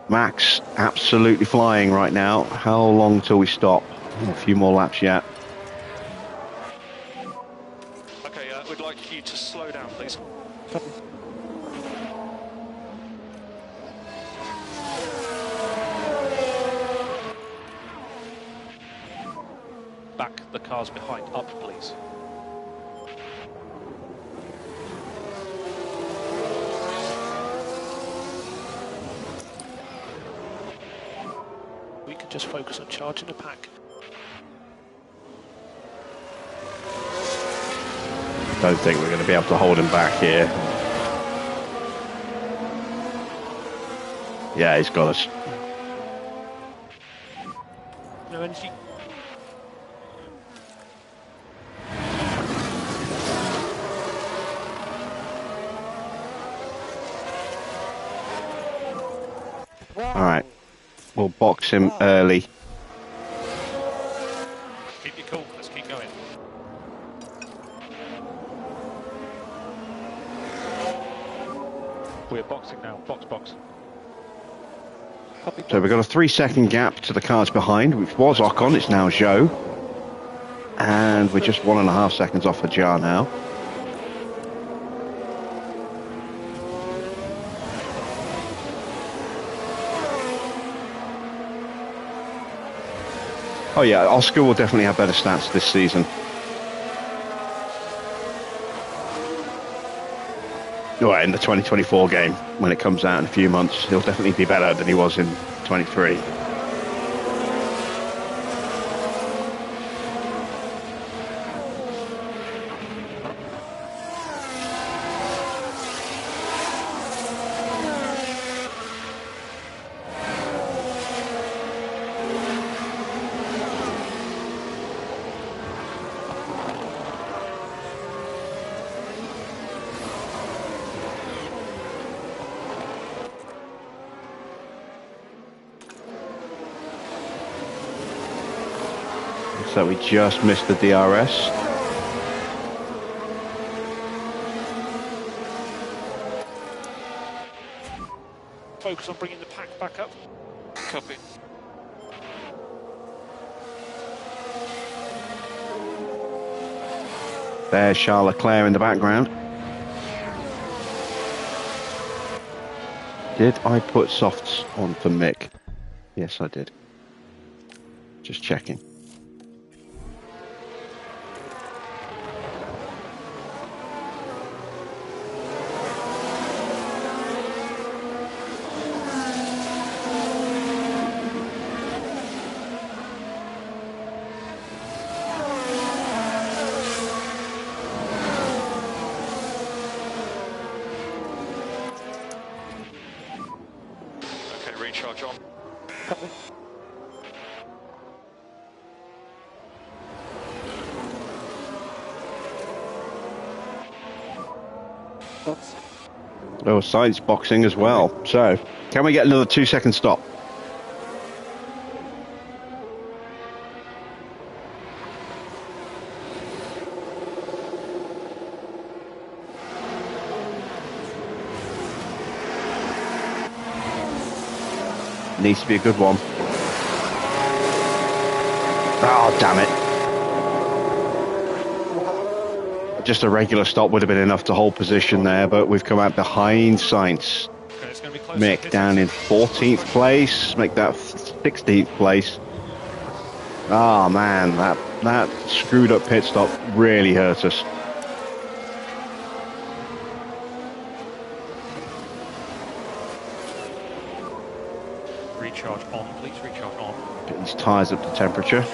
Max absolutely flying right now. How long till we stop? A few more laps yet. Okay, we'd like you to slow down, please. Back the cars behind up, please. We can just focus on charging the pack. Don't think we're going to be able to hold him back here. Yeah, he's got us. No energy. Wow. All right, we'll box him early. Keep your cool. Let's keep going. We're boxing now. Box, box. Copy, So we've got a 3-second gap to the cars behind, which was Ocon. It's now Zhou. And we're just 1.5 seconds off of Jar now. Oh yeah, Oscar will definitely have better stats this season. Well, in the 2024 game, when it comes out in a few months, he'll definitely be better than he was in 23. So we just missed the DRS. Focus on bringing the pack back up. Copy. There's Charles Leclerc in the background. Did I put softs on for Mick? Yes, I did. Just checking. Okay, recharge on. Copy. Box. Oh, Sainz boxing as well. So, can we get another 2-second stop? Needs to be a good one. Oh, damn it. Just a regular stop would have been enough to hold position there, but we've come out behind Sainz. Okay, it's going to be close. Mick down in 14th place, make that 16th place. Oh man, that screwed up pit stop really hurt us. Recharge on, please. Recharge on. Get these tyres up to temperature.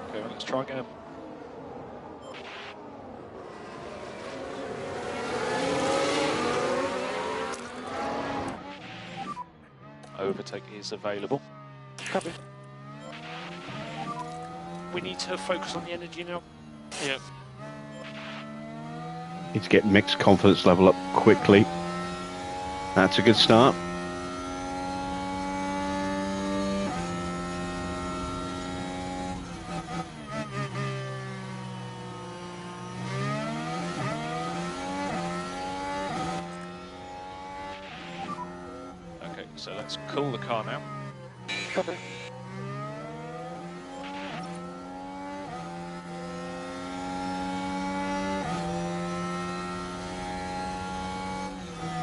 Okay, well, let's try again. Overtake is available. Copy. We need to focus on the energy now. Yeah. Need to get Mick's confidence level up quickly. That's a good start. Okay, so let's cool the car now. Copy.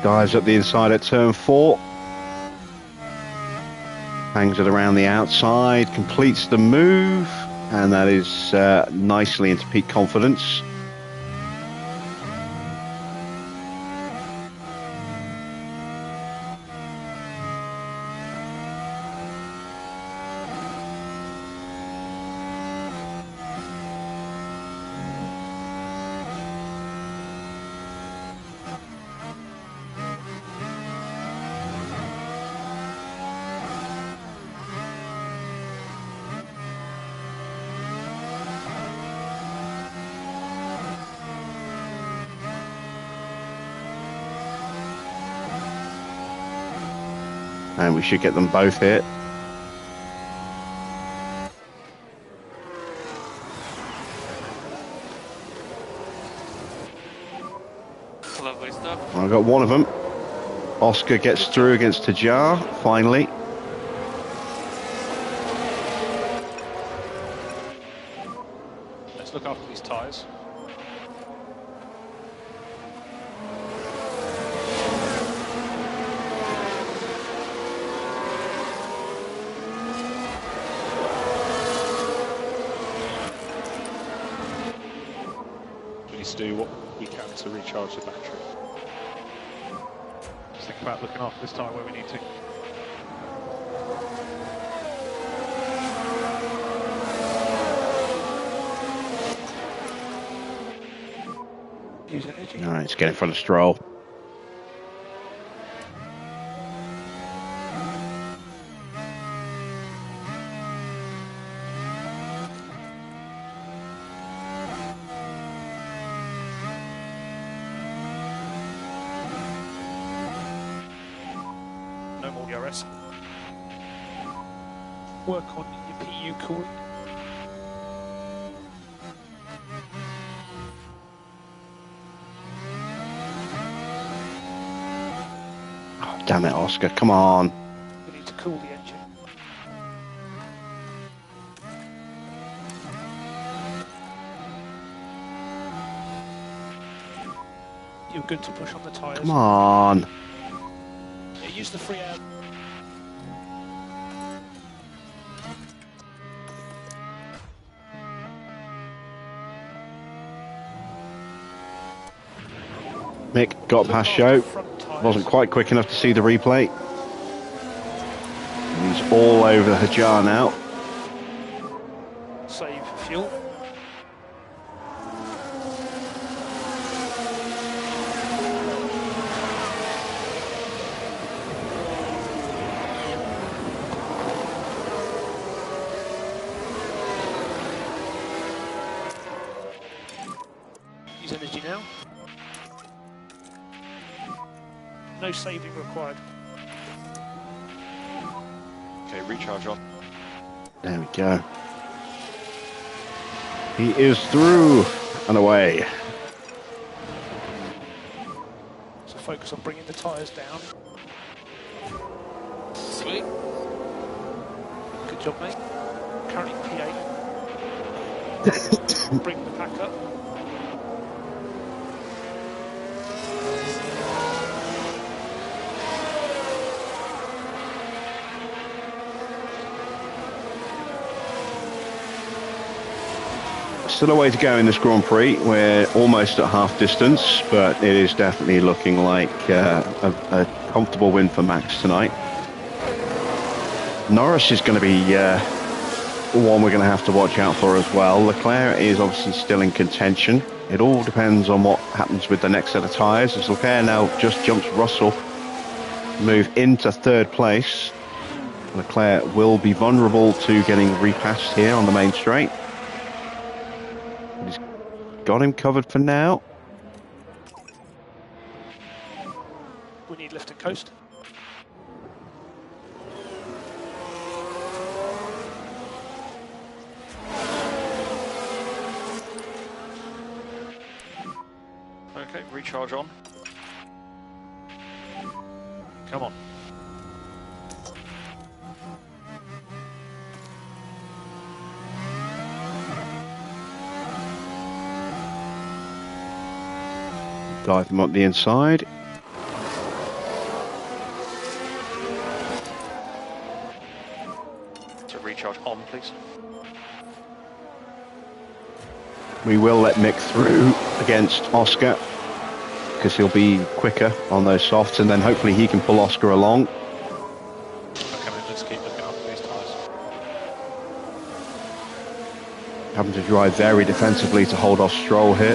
Dives up the inside at turn 4. Hangs it around the outside, completes the move, and that is nicely into peak confidence. And we should get them both hit. Lovely stuff. I got one of them. Oscar gets through against Tajar, finally. Let's look after these tyres. We need to do what we can to recharge the battery. Just think about looking after this tyre where we need to. Use energy. All right, let's get in front of Stroll. No more DRS. Work on your PU cooling. Oh, damn it, Oscar, come on. We need to cool the engine. You're good to push on the tyres. Come on. Yeah, use the free air. Mick got past Show. Wasn't quite quick enough to see the replay. He's all over Hajar now. Save fuel. Use energy now. No saving required. Okay, recharge on. There we go. He is through and away. So focus on bringing the tyres down. Sweet. Good job, mate. Currently P8. Bring the pack up. Still a way to go in this Grand Prix. We're almost at half distance, but it is definitely looking like a comfortable win for Max tonight. Norris is going to be one we're going to have to watch out for as well. Leclerc is obviously still in contention. It all depends on what happens with the next set of tyres, as Leclerc now just jumps Russell, move into third place. Leclerc will be vulnerable to getting repassed here on the main straight. He's got him covered for now. We need lift and coast. Okay, recharge on. Come on. Dive him up the inside. On, please. We will let Mick through against Oscar because he'll be quicker on those softs, and then hopefully he can pull Oscar along. Okay, mate, let's keep looking after these tyres. Having to drive very defensively to hold off Stroll here.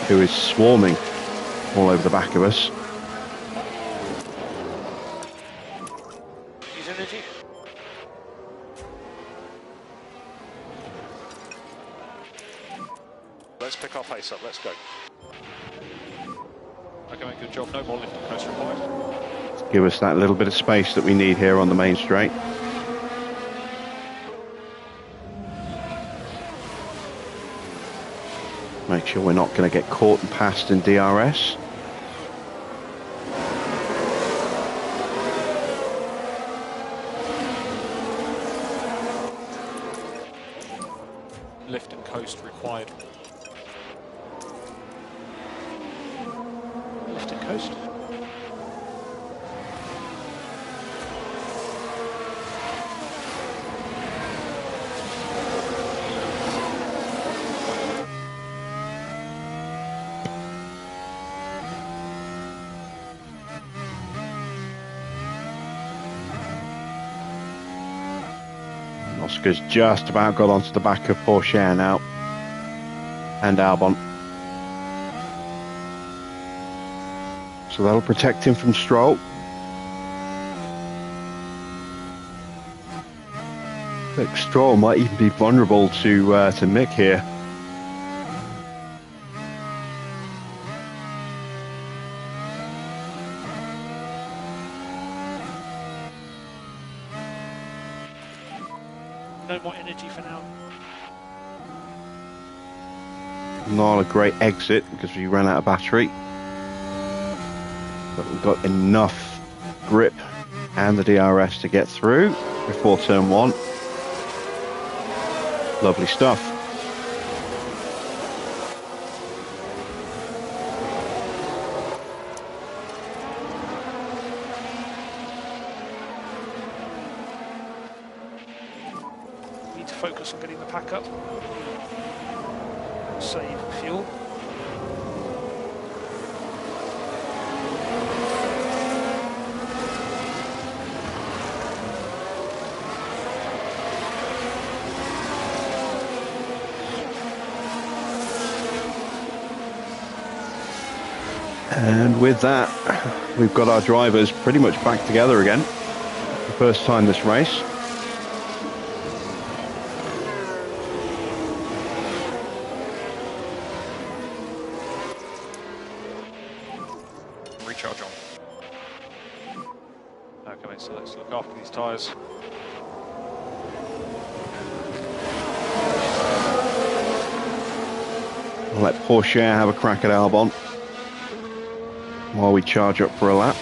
Who is swarming all over the back of us. Use energy. Let's pick our pace up, let's go. Okay, mate, good job. No more lift and coast required. Give us that little bit of space that we need here on the main straight. Make sure we're not going to get caught and passed in DRS. Lift and coast required. Lift and coast. Oscar's just about got onto the back of Porsche now. And Albon. So that'll protect him from Stroll. Look, Stroll might even be vulnerable to Mick here. No more energy for now. Not a great exit because we ran out of battery. But we've got enough grip and the DRS to get through before turn one. Lovely stuff. Need to focus on getting the pack up. Save fuel. And with that, we've got our drivers pretty much back together again. The first time this race. Recharge on. Okay, mate, so let's look after these tyres. I'll let Porsche have a crack at Albon while we charge up for a lap.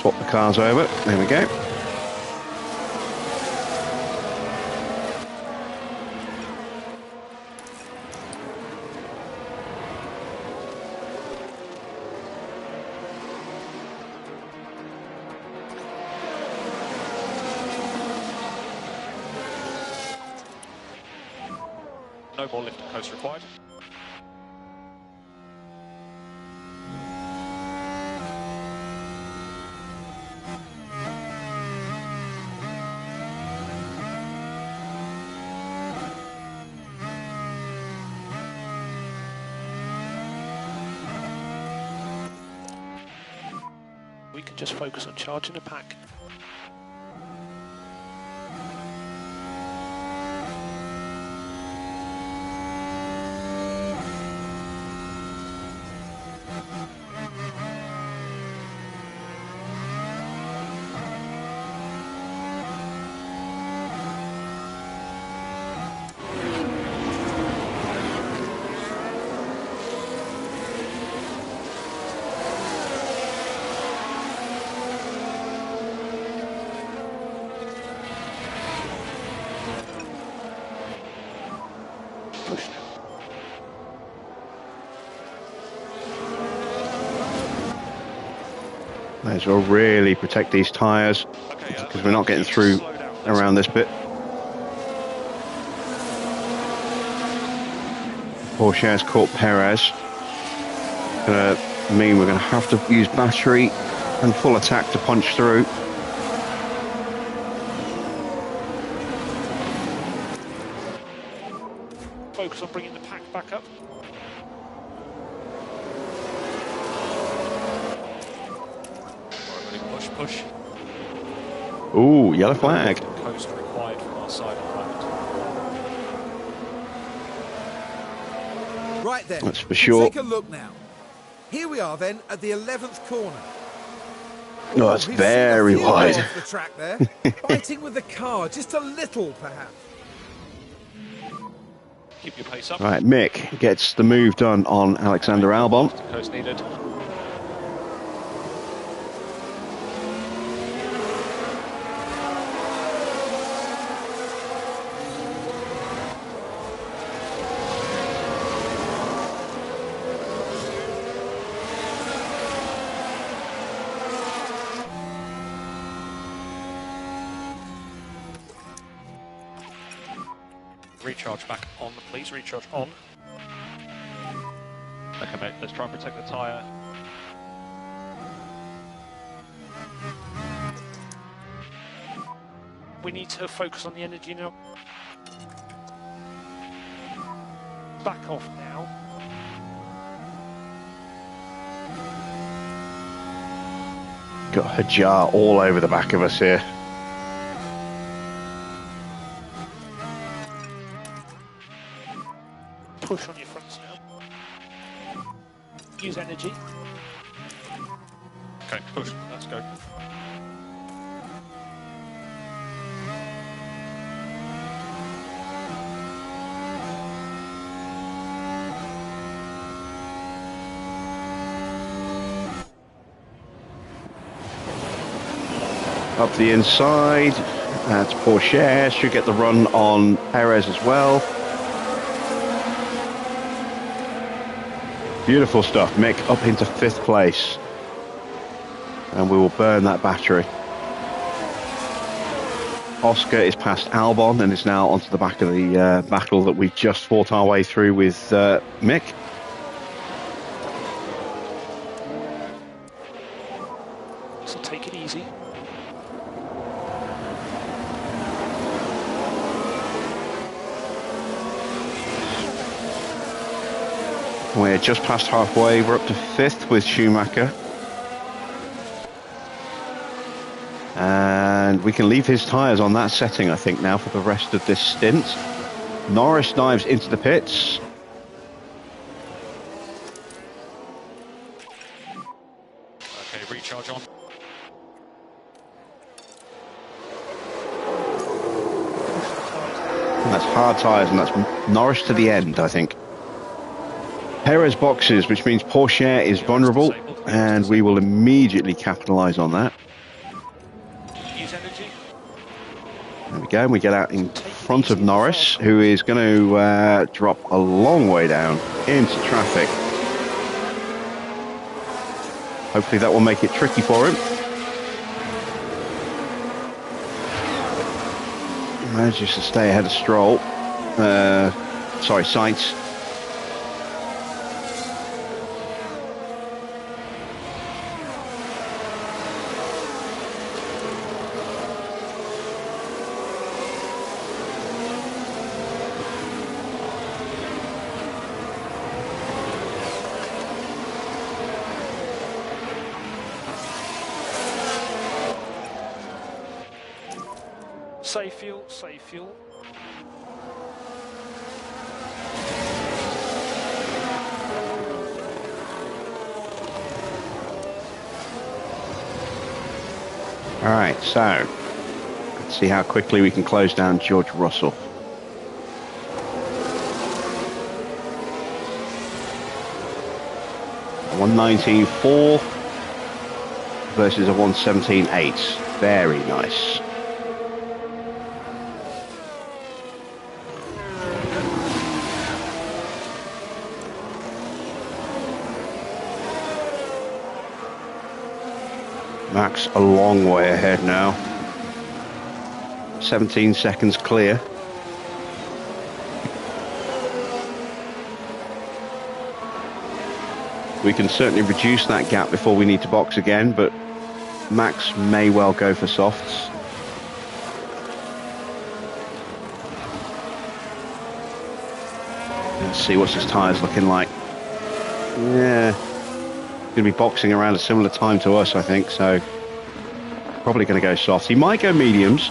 Swap the cars over. There we go. No more lift and coast required. We can just focus on charging the pack. May as well really protect these tyres Okay, because we're not getting through slow down. around this bit. Porsche's caught Perez. Gonna mean we're gonna have to use battery and full attack to punch through. Focus on bringing the pack back up. Right, ready, push, push. Ooh, yellow flag. Coast required from our side at the moment. Right then, That's for we'll sure. take a look now. Here we are then at the 11th corner. No, it's We've seen a very few wide. off the track there, fighting with the car just a little perhaps. Keep your pace up. Right, Mick gets the move done on Alexander Albon. Coast needed. Recharge back on, please. Recharge on. Okay, mate, let's try and protect the tyre. We need to focus on the energy now. Back off now. Got a jar all over the back of us here. Push on your fronts now. Use energy. Okay, push. Let's go. Up the inside. That's Porsche. Should get the run on Perez as well. Beautiful stuff. Mick up into 5th place. And we will burn that battery. Oscar is past Albon and is now onto the back of the battle that we've just fought our way through with Mick. So take it easy. We're just past halfway. We're up to 5th with Schumacher. And we can leave his tyres on that setting, I think, now for the rest of this stint. Norris dives into the pits. Okay, recharge on. And that's hard tyres, and that's Norris to the end, I think. Perez boxes, which means Porsche is vulnerable, and we will immediately capitalise on that. Use energy. There we go, and we get out in front of Norris, who is going to drop a long way down into traffic. Hopefully that will make it tricky for him. He manages to stay ahead of Stroll. Sorry, Sainz. Save fuel, save fuel. All right, so let's see how quickly we can close down George Russell. A 119.4 versus a 117.8. Very nice. Max a long way ahead now. 17 seconds clear. We can certainly reduce that gap before we need to box again, but Max may well go for softs. Let's see what's his tyres looking like. Yeah, going to be boxing around a similar time to us, I think, so probably going to go softs. He might go mediums.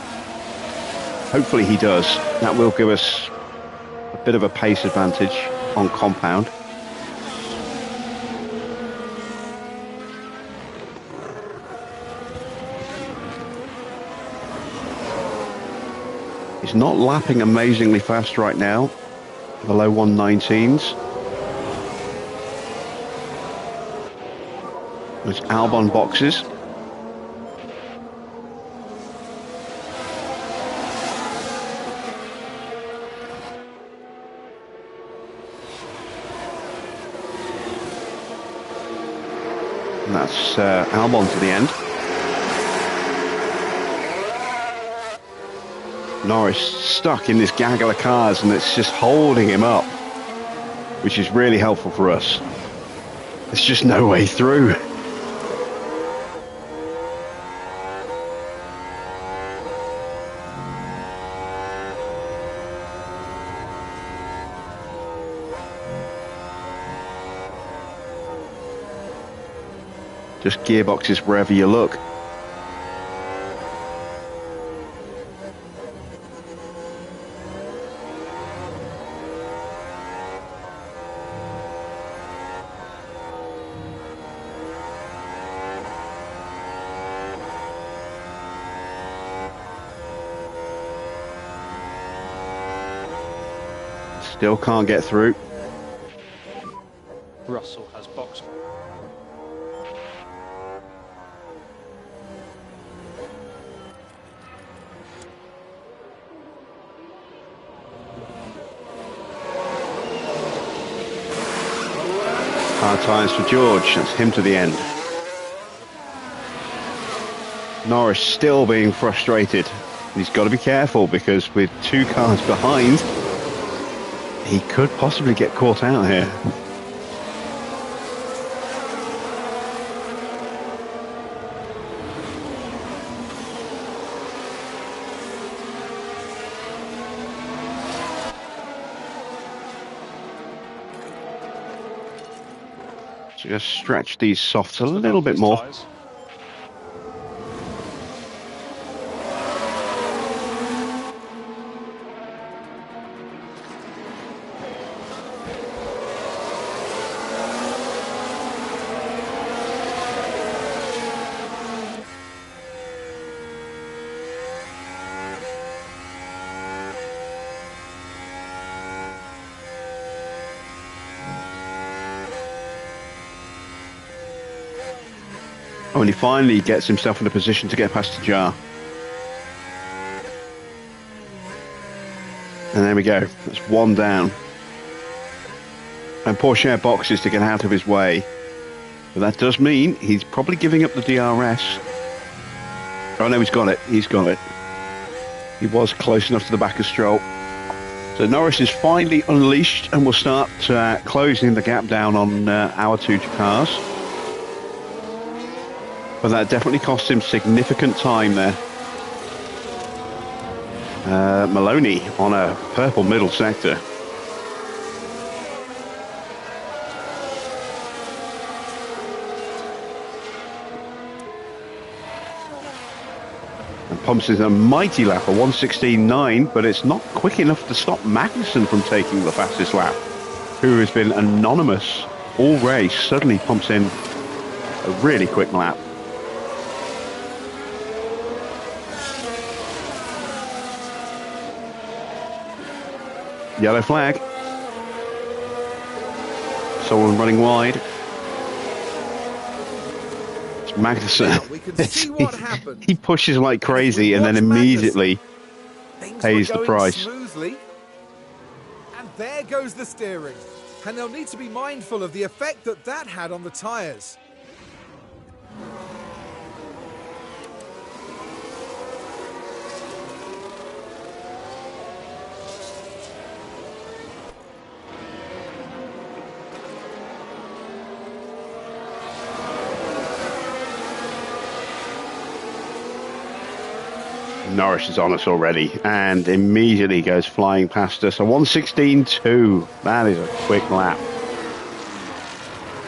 Hopefully he does. That will give us a bit of a pace advantage on compound. He's not lapping amazingly fast right now, the low 119s. There's Albon boxes. And that's Albon to the end. Norris stuck in this gaggle of cars and it's just holding him up, which is really helpful for us. There's just no way through. Just gearboxes wherever you look. Still can't get through. Russell has boxed. Hard tyres for George, that's him to the end. Norris still being frustrated. He's got to be careful because with 2 cars behind, he could possibly get caught out here. So just stretch these softs a little bit more. Tyres. Oh, and he finally gets himself in a position to get past the jar. And there we go. That's 1 down. And Porsche boxes to get out of his way. But that does mean he's probably giving up the DRS. Oh no, he's got it. He's got it. He was close enough to the back of Stroll. So Norris is finally unleashed and will start closing the gap down on our 2 cars. But that definitely cost him significant time there. Maloney on a purple middle sector. And pumps in a mighty lap, a 1:16.9, but it's not quick enough to stop Magnussen from taking the fastest lap, who has been anonymous all race. Suddenly pumps in a really quick lap. Yellow flag. Someone running wide. It's Magnussen. We can see what happened. He pushes like crazy and then immediately pays the price. Smoothly. And there goes the steering. And they'll need to be mindful of the effect that that had on the tyres. Norris is on us already and immediately goes flying past us. A 1:16.2. That is a quick lap.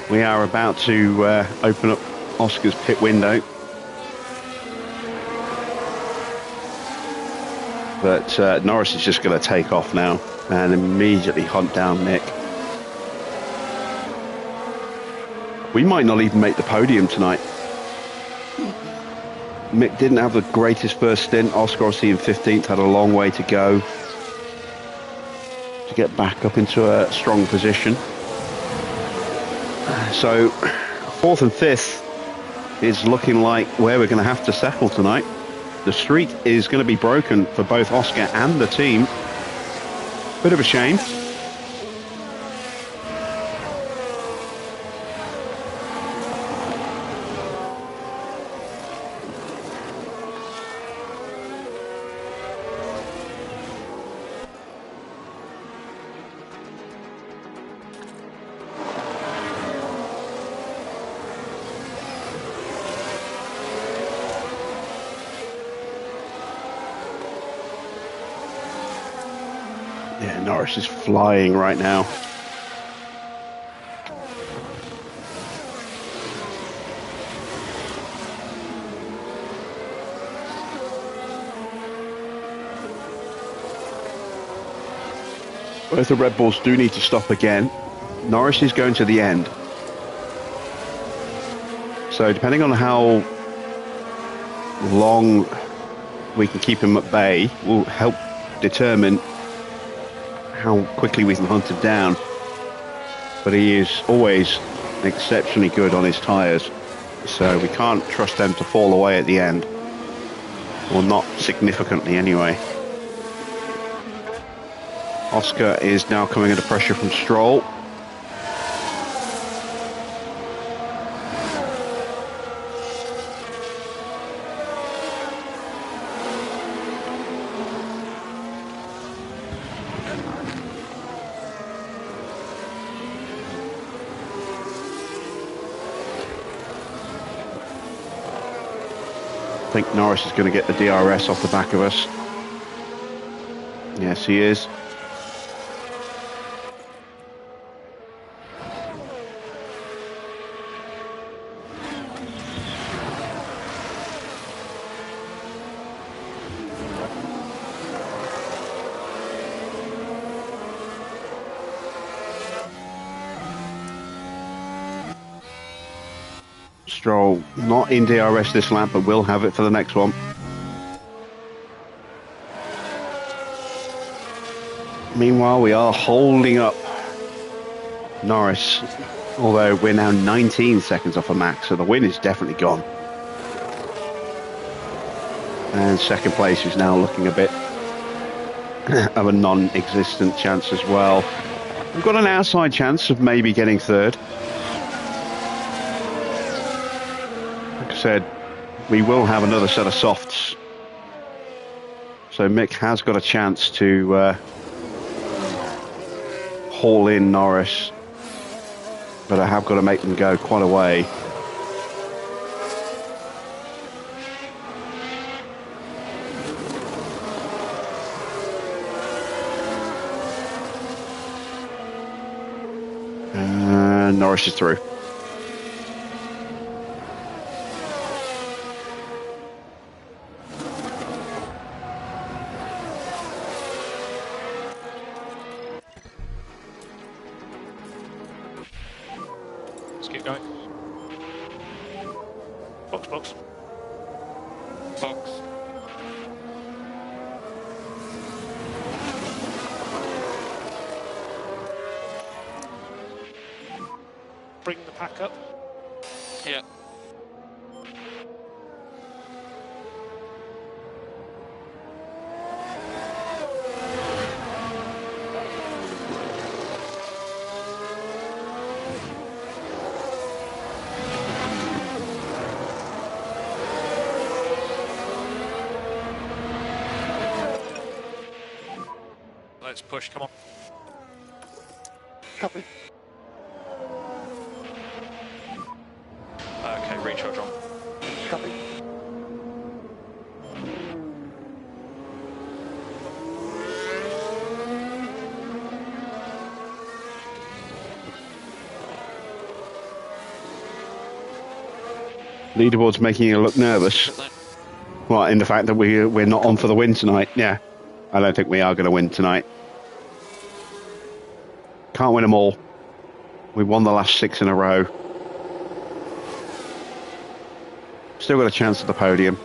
We are about to open up Oscar's pit window. But Norris is just going to take off now and immediately hunt down Mick. We might not even make the podium tonight. Mick didn't have the greatest first stint. Oscar, obviously in 15th, had a long way to go to get back up into a strong position. So 4th and 5th is looking like where we're going to have to settle tonight. The streak is going to be broken for both Oscar and the team. Bit of a shame. Yeah, Norris is flying right now. Both the Red Bulls do need to stop again. Norris is going to the end. So depending on how long we can keep him at bay will help determine how quickly we can hunt him down. But he is always exceptionally good on his tyres, so we can't trust them to fall away at the end, or not significantly anyway. Oscar is now coming under pressure from Stroll. I think Norris is going to get the DRS off the back of us. Yes, he is. Stroll not in DRS this lap, but will have it for the next one. Meanwhile, we are holding up Norris, although we're now 19 seconds off of Max, so the win is definitely gone. And second place is now looking a bit of a non-existent chance as well. We've got an outside chance of maybe getting third. Said we will have another set of softs, so Mick has got a chance to haul in Norris, but I have got to make them go quite a way. And Norris is through. Keep going. Box, box. Box. Bring the pack up. Yeah. Let's push, come on. Copy. Okay, recharge on. Copy. Leaderboard's making you look nervous. Well, in the fact that we're not on for the win tonight. Yeah, I don't think we are going to win tonight. Can't win them all. We won the last 6 in a row. Still got a chance at the podium.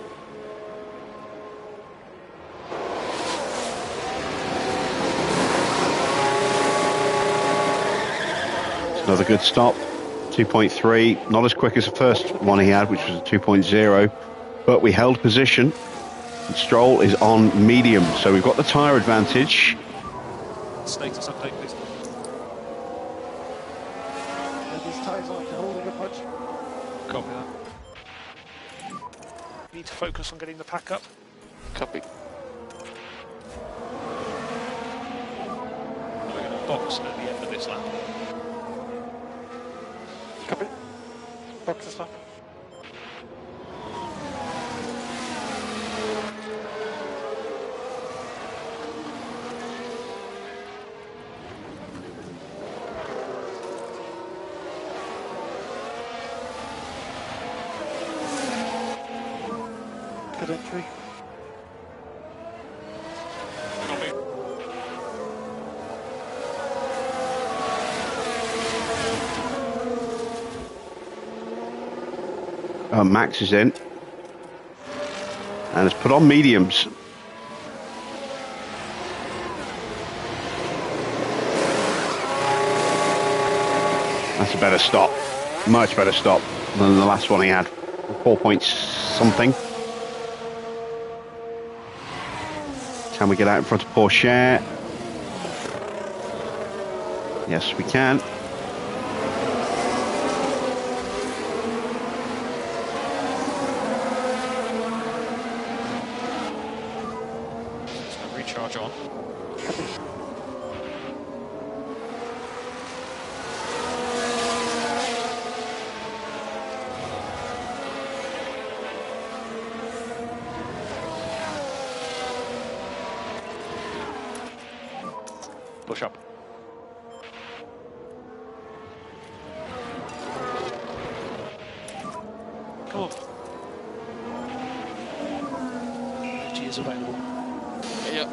Another good stop. 2.3, not as quick as the first one he had, which was a 2.0, but we held position. And Stroll is on medium, so we've got the tyre advantage. Status update, please. His tyres aren't holding a punch. Copy that. Need to focus on getting the pack up. Copy. We're going to box at the end of this lap. Copy. Box this up. Good entry. Copy. Max is in. And has put on mediums. That's a better stop. Much better stop than the last one he had. 4 points something. Can we get out in front of Porsche? Yes, we can. So recharge on. Push up. Come on. Energy is available. Yep.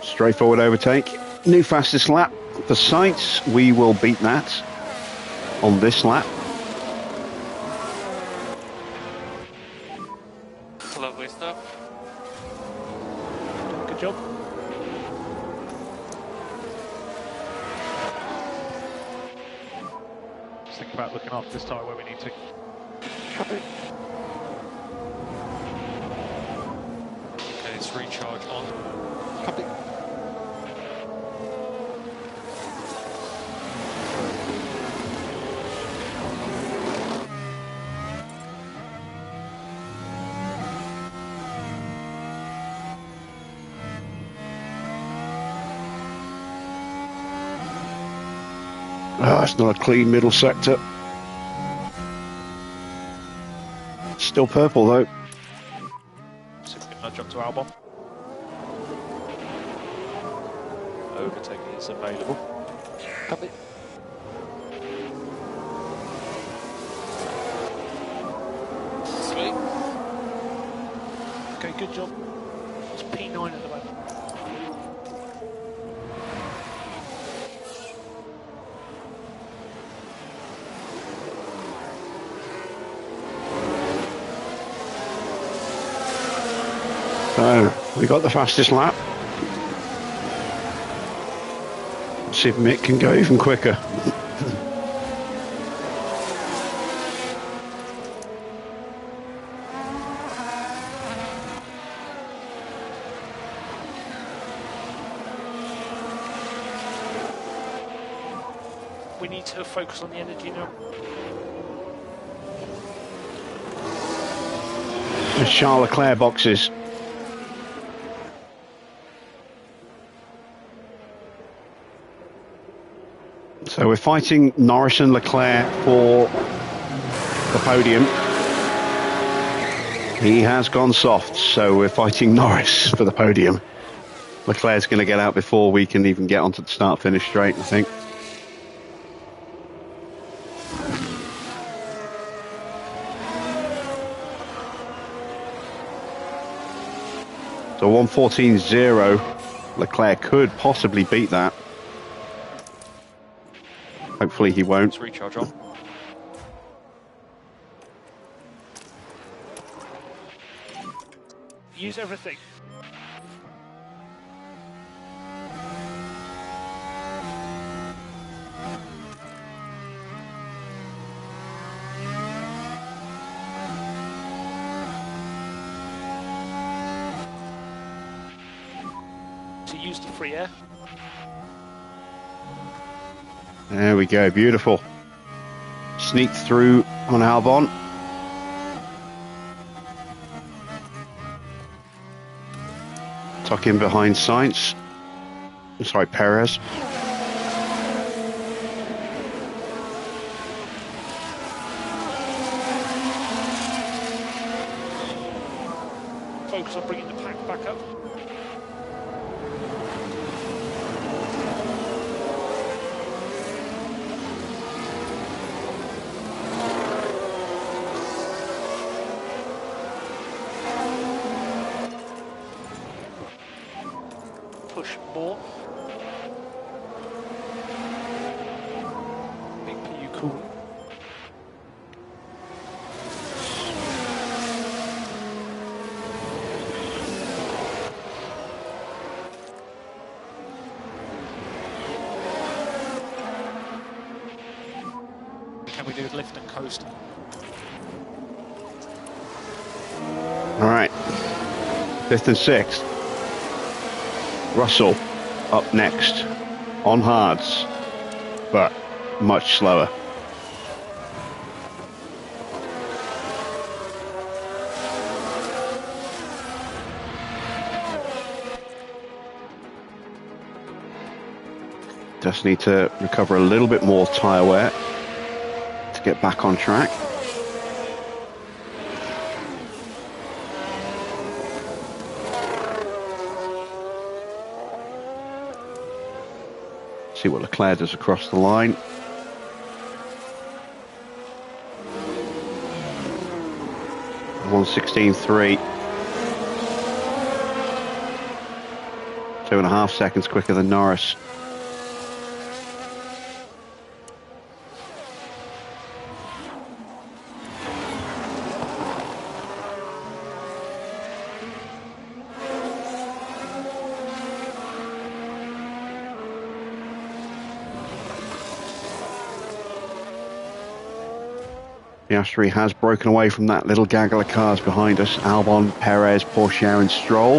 Straightforward overtake. New fastest lap for sites. We will beat that on this lap. Lovely stuff. Good job. Just think about looking after this tyre where we need to. Copy. Okay, it's recharge on. Copy. Oh, it's not a clean middle sector. Still purple though. See if we can nudge up to Albon. Overtaking is available. Copy. Sweet. Okay, good job. It's P9 at the moment. So we got the fastest lap. See if Mick can go even quicker. We need to focus on the energy now. Charles Leclerc boxes. So we're fighting Norris and Leclerc for the podium. He has gone soft, so we're fighting Norris for the podium. Leclerc's going to get out before we can even get onto the start-finish straight, I think. So 1:14.0, Leclerc could possibly beat that. Hopefully he won't. Let's recharge on. Use everything. To use the free air. There we go, beautiful. Sneak through on Albon. Tuck in behind Sainz. Sorry, Perez. Focus on bringing the pack back up. Push more. Make PU cool. Can we do lift and coast? All right. 5th and 6th. Russell up next on hards, but much slower. Just need to recover a little bit more tyre wear to get back on track. See what Leclerc does across the line. One 16.3. 2.5 seconds quicker than Norris. Piastri has broken away from that little gaggle of cars behind us. Albon, Perez, Porsche and Stroll.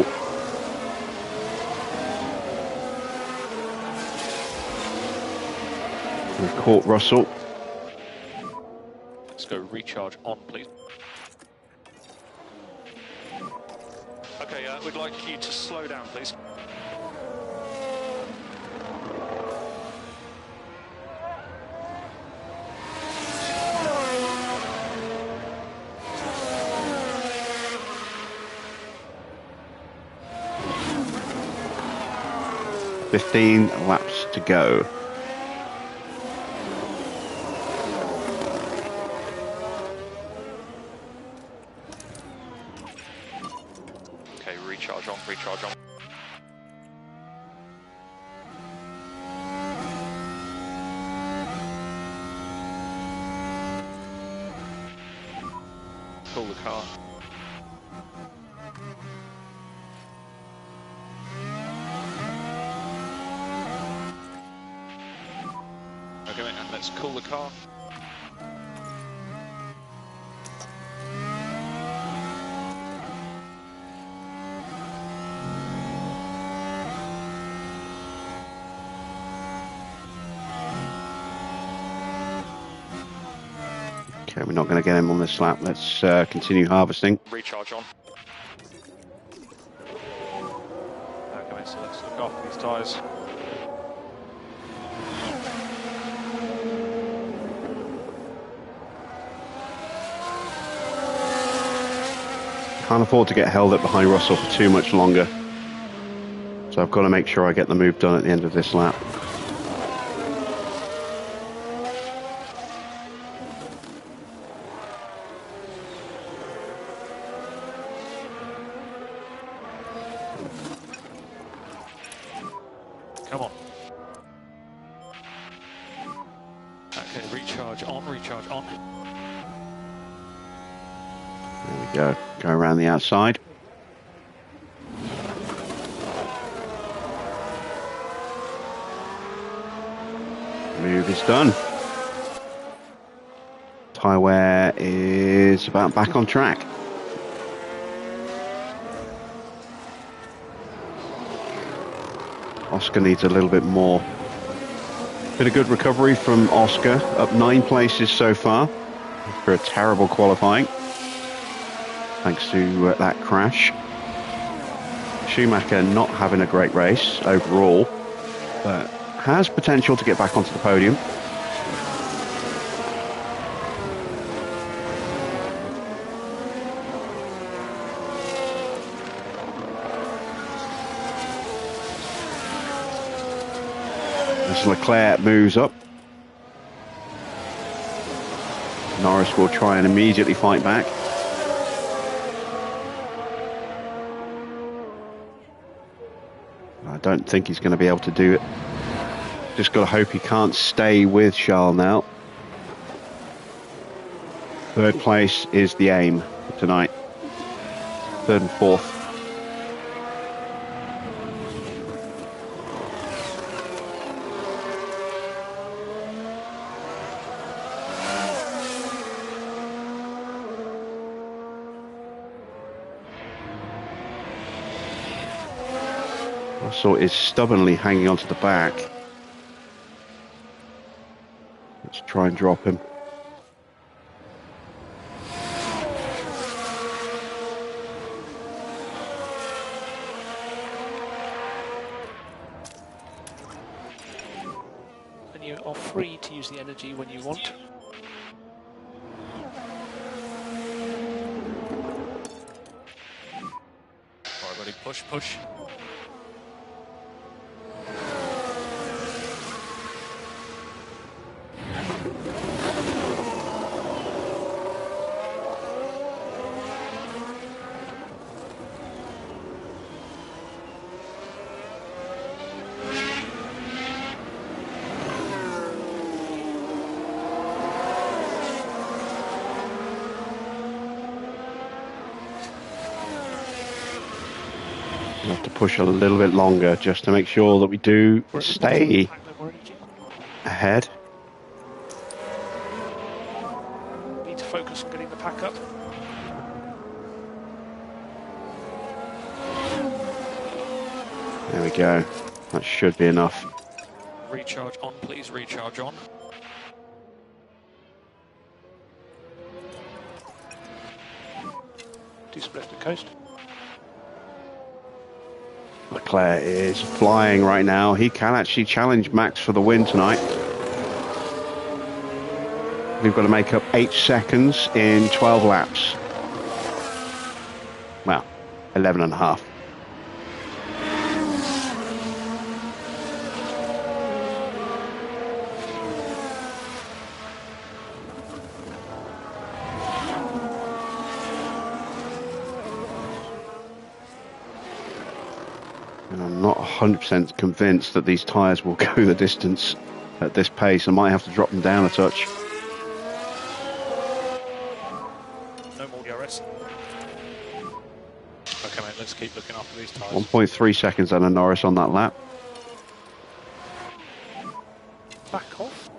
We've caught Russell. Let's go recharge on, please. Okay, we'd like you to slow down, please. Fifteen laps to go. Okay, recharge on, recharge on. Pull the car. Okay, and let's cool the car. Okay, we're not going to get him on this lap. Let's continue harvesting. Recharge on. anyway, so let's look after these tyres. Can't afford to get held up behind Russell for too much longer. So I've got to make sure I get the move done at the end of this lap. Come on. Okay, recharge on, recharge on. There we go. Go around the outside. Move is done. Tyre wear is about back on track. Oscar needs a little bit more. Been a good recovery from Oscar, up 9 places so far for a terrible qualifying, thanks to that crash. Schumacher not having a great race overall, but has potential to get back onto the podium. As Leclerc moves up, Norris will try and immediately fight back. I don't think he's going to be able to do it. Just got to hope he can't stay with Charles now. 3rd place is the aim for tonight. 3rd and 4th. Russell is stubbornly hanging onto the back. Let's try and drop him. And you are free to use the energy when you want. Alright, ready, push, push. We'll have to push a little bit longer just to make sure that we do stay ahead. Need to focus on getting the pack up. There we go. That should be enough. Recharge on, please, recharge on. Do some left and coast. Leclerc is flying right now. He can actually challenge Max for the win tonight. We've got to make up 8 seconds in 12 laps. Well, 11 and a half. And I'm not 100% convinced that these tyres will go the distance at this pace. I might have to drop them down a touch. No more DRS. Okay, mate, let's keep looking after these tyres. 1.3 seconds under Norris on that lap. Back off.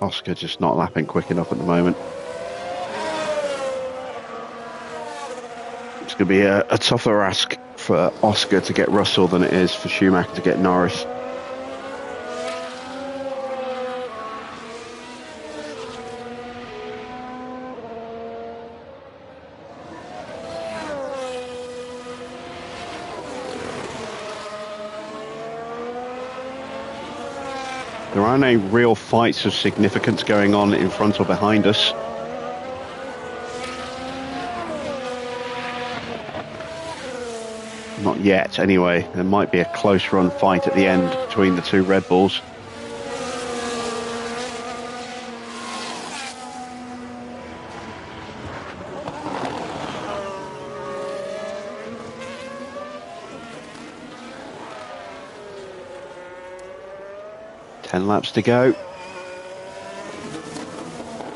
Oscar just not lapping quick enough at the moment. It's going to be a tougher ask for Oscar to get Russell than it is for Schumacher to get Norris. There aren't any real fights of significance going on in front or behind us. Not yet, anyway. There might be a close run fight at the end between the two Red Bulls. Ten laps to go.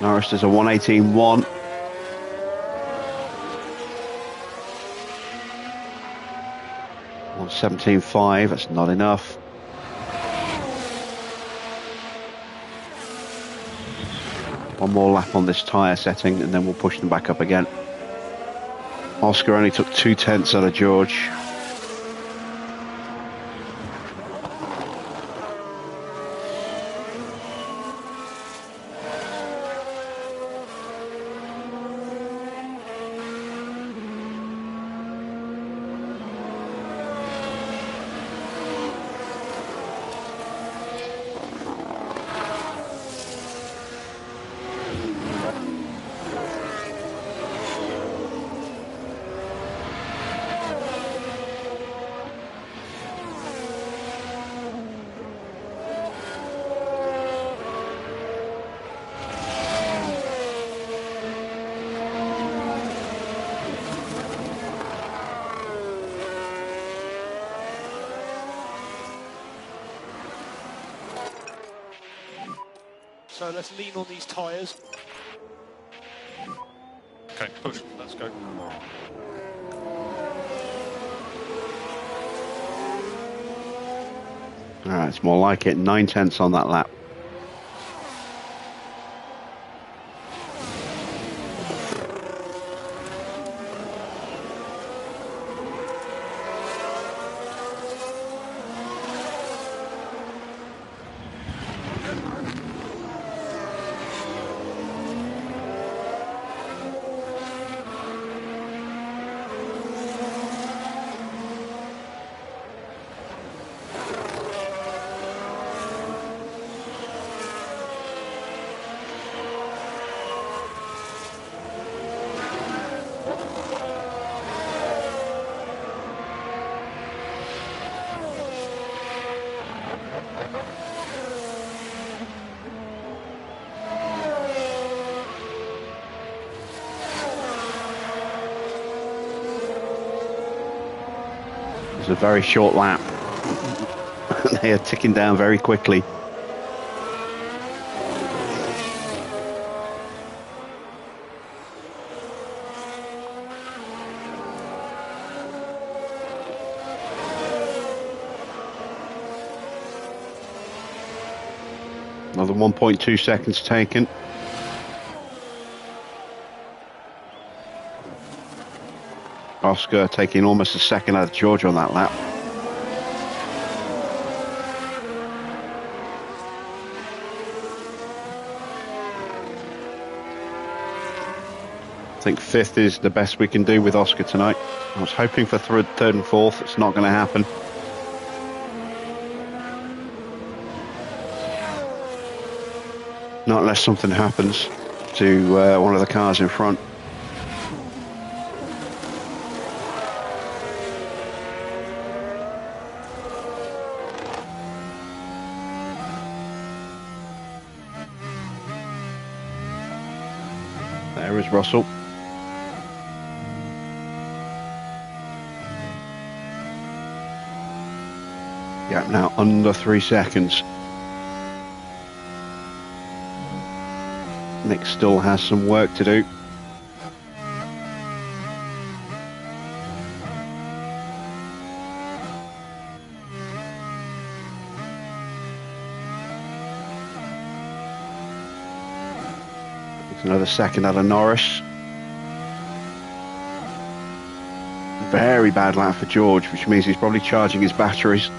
Norris does a 1:18.1. 1:17.5, that's not enough. One more lap on this tyre setting and then we'll push them back up again. Oscar only took 2/10 out of George. So let's lean on these tyres. Okay, push. Let's go. Alright, it's more like it. 9/10 on that lap. It's a very short lap. They are ticking down very quickly. Another 1.2 seconds taken. Oscar taking almost a second out of George on that lap. I think fifth is the best we can do with Oscar tonight. I was hoping for third and fourth. It's not going to happen. Not unless something happens to one of the cars in front. There is Russell. Gap now under 3 seconds. Nick still has some work to do. It's another second out of Norris. Very bad lap for George, which means he's probably charging his batteries.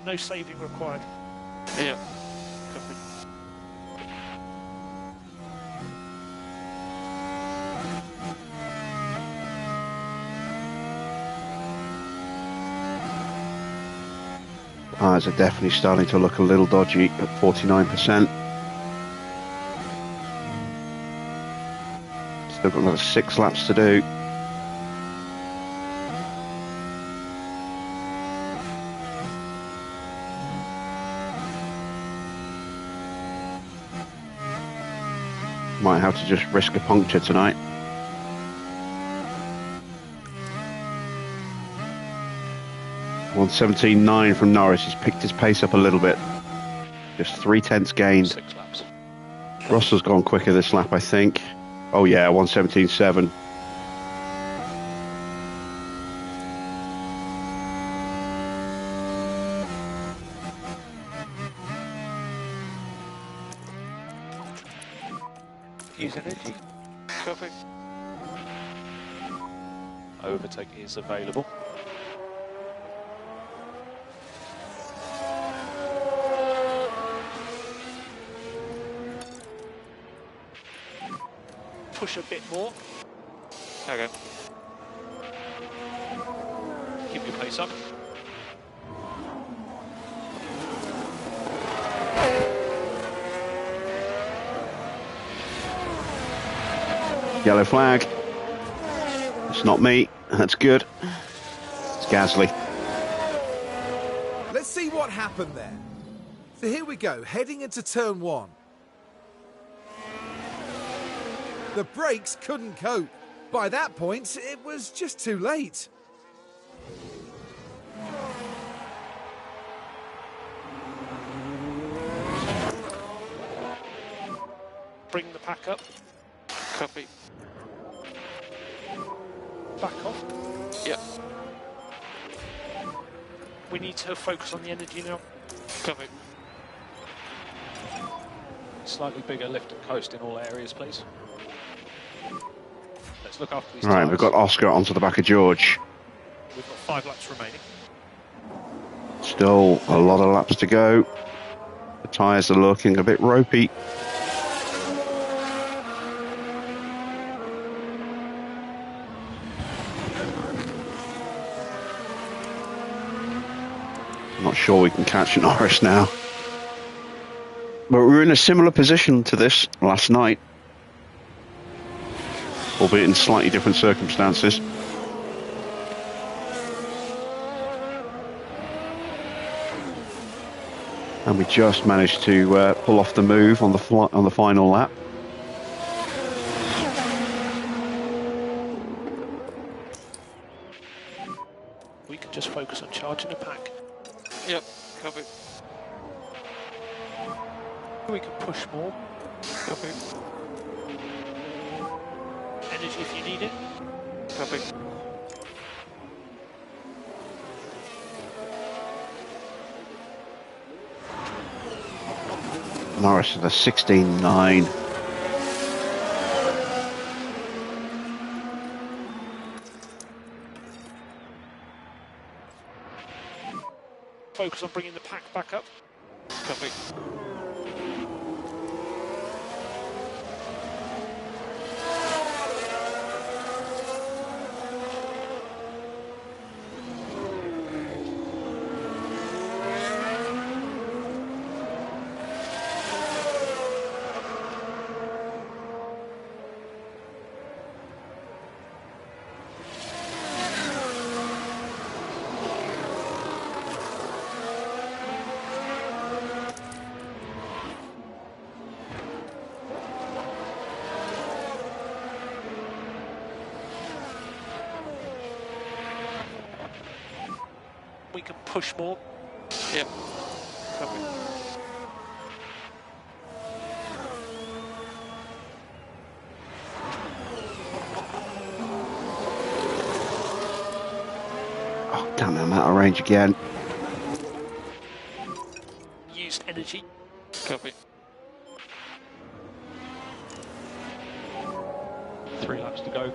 No saving required. Yeah. Copy. Tyres are definitely starting to look a little dodgy at 49%. Still got another 6 laps to do. Might have to just risk a puncture tonight. .117.9 from Norris. He's picked his pace up a little bit. Just 0.3 gained. 6 laps. Russell's gone quicker this lap, I think. Oh yeah, 117.7. Use energy. Copy. Overtake is available. Push a bit more. Okay. Keep your pace up. Yellow flag. It's not me. That's good. It's Gasly. Let's see what happened there. So here we go, heading into turn 1. The brakes couldn't cope. By that point, it was just too late. Bring the pack up. Copy. Back off. Yeah. We need to focus on the energy now. Copy. Slightly bigger lift and coast in all areas, please. Let's look after these Right, tyres. we've got Oscar onto the back of George. We've got 5 laps remaining. Still a lot of laps to go. The tyres are looking a bit ropey. Not sure we can catch Norris now. But we were in a similar position to this last night, albeit in slightly different circumstances. And we just managed to pull off the move on the final lap. We can just focus on charging a pack. Yep. Copy. We can push more. Copy. Energy if you need it. Copy. Norris with a 16.9. Focus on bringing the pack back up. Copy. We can push more. Yep. Copy. Oh, damn it, I'm out of range again. Use energy. Copy. 3 laps to go.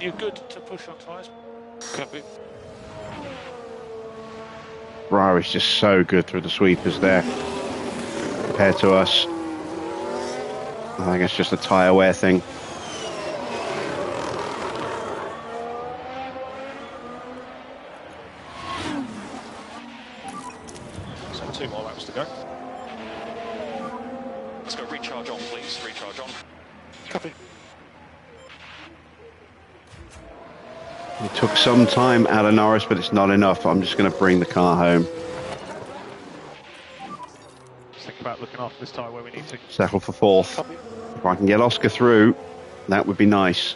You're good to push on tyres. Copy. Ferrari's just so good through the sweepers there compared to us. I think it's just a tyre wear thing. So 2 more laps to go. Let's go recharge on, please. Recharge on. Copy. It took some time out of Norris, but it's not enough. I'm just going to bring the car home. Just think about looking after this tyre where we need to. Settle for fourth. Copy. If I can get Oscar through, that would be nice.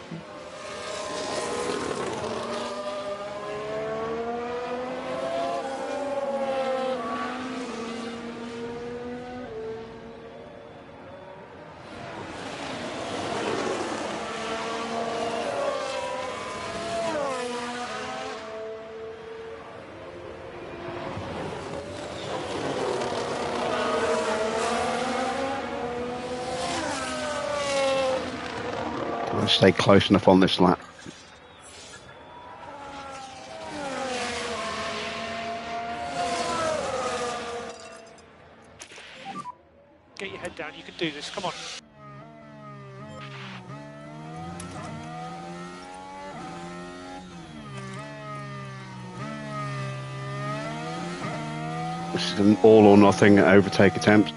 I'll stay close enough on this lap. Get your head down, you can do this, come on. This is an all or nothing overtake attempt.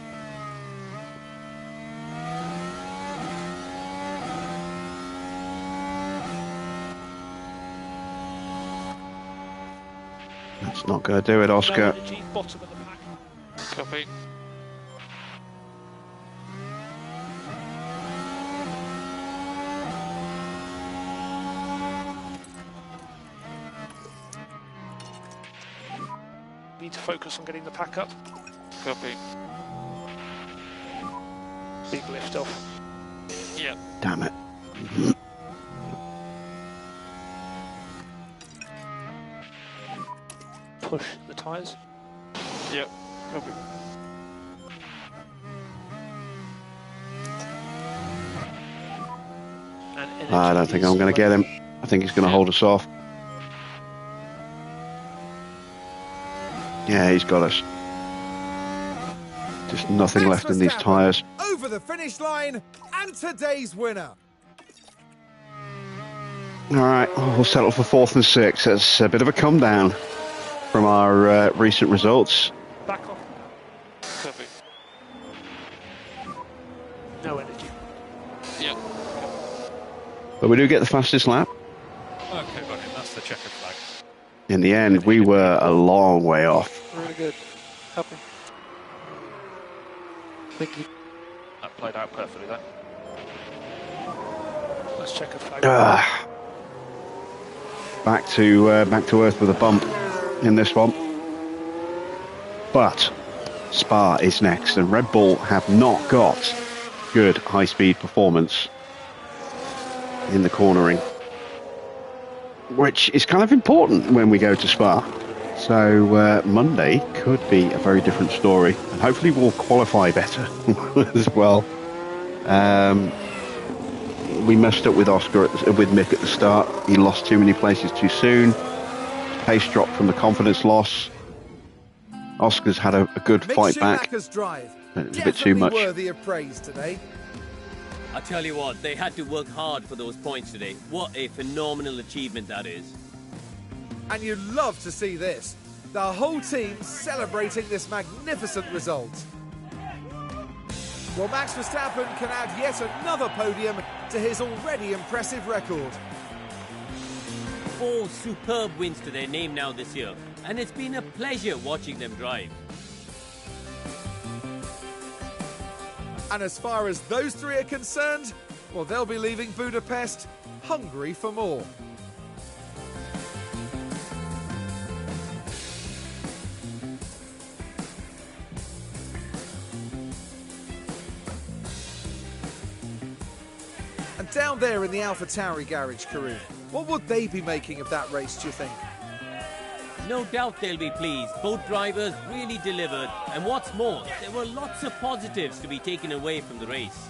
That's not going to do it, Oscar. No energy, bottom of the pack. Copy. Need to focus on getting the pack up. Copy. Big lift off. Yep. Damn it. Push the tyres. Yep. Copy. And energy I don't think is I'm going to get him. I think he's going to hold us off. Yeah, he's got us. Just nothing Max left in these Verstappen tyres. over the finish line and today's winner. All right, we'll settle for fourth and sixth. That's a bit of a come down from our recent results. Back off. Copy. No energy. Yep. But we do get the fastest lap. Okay, buddy, that's the checkered flag. In the end, we were a long way off. Really good. Copy. Thank you. That played out perfectly then. Let's check a flag. Back to earth with a bump in this one. But Spa is next, and Red Bull have not got good high-speed performance in the cornering, which is kind of important when we go to Spa. So Monday could be a very different story, and hopefully we'll qualify better as well. We messed up with with Mick at the start. He lost too many places too soon. Pace dropped from the confidence loss. Oscar's had a good Mick fight back. Schumacher's drive. It was a bit too much. Worthy of praise today. I tell you what, they had to work hard for those points today. What a phenomenal achievement that is. And you'd love to see this. The whole team celebrating this magnificent result. Well, Max Verstappen can add yet another podium to his already impressive record. 4 superb wins to their name now this year, and it's been a pleasure watching them drive. And as far as those three are concerned, well, they'll be leaving Budapest hungry for more. And down there in the Alpha Tauri garage, Karun, what would they be making of that race, do you think? No doubt they'll be pleased. Both drivers really delivered, and what's more, there were lots of positives to be taken away from the race.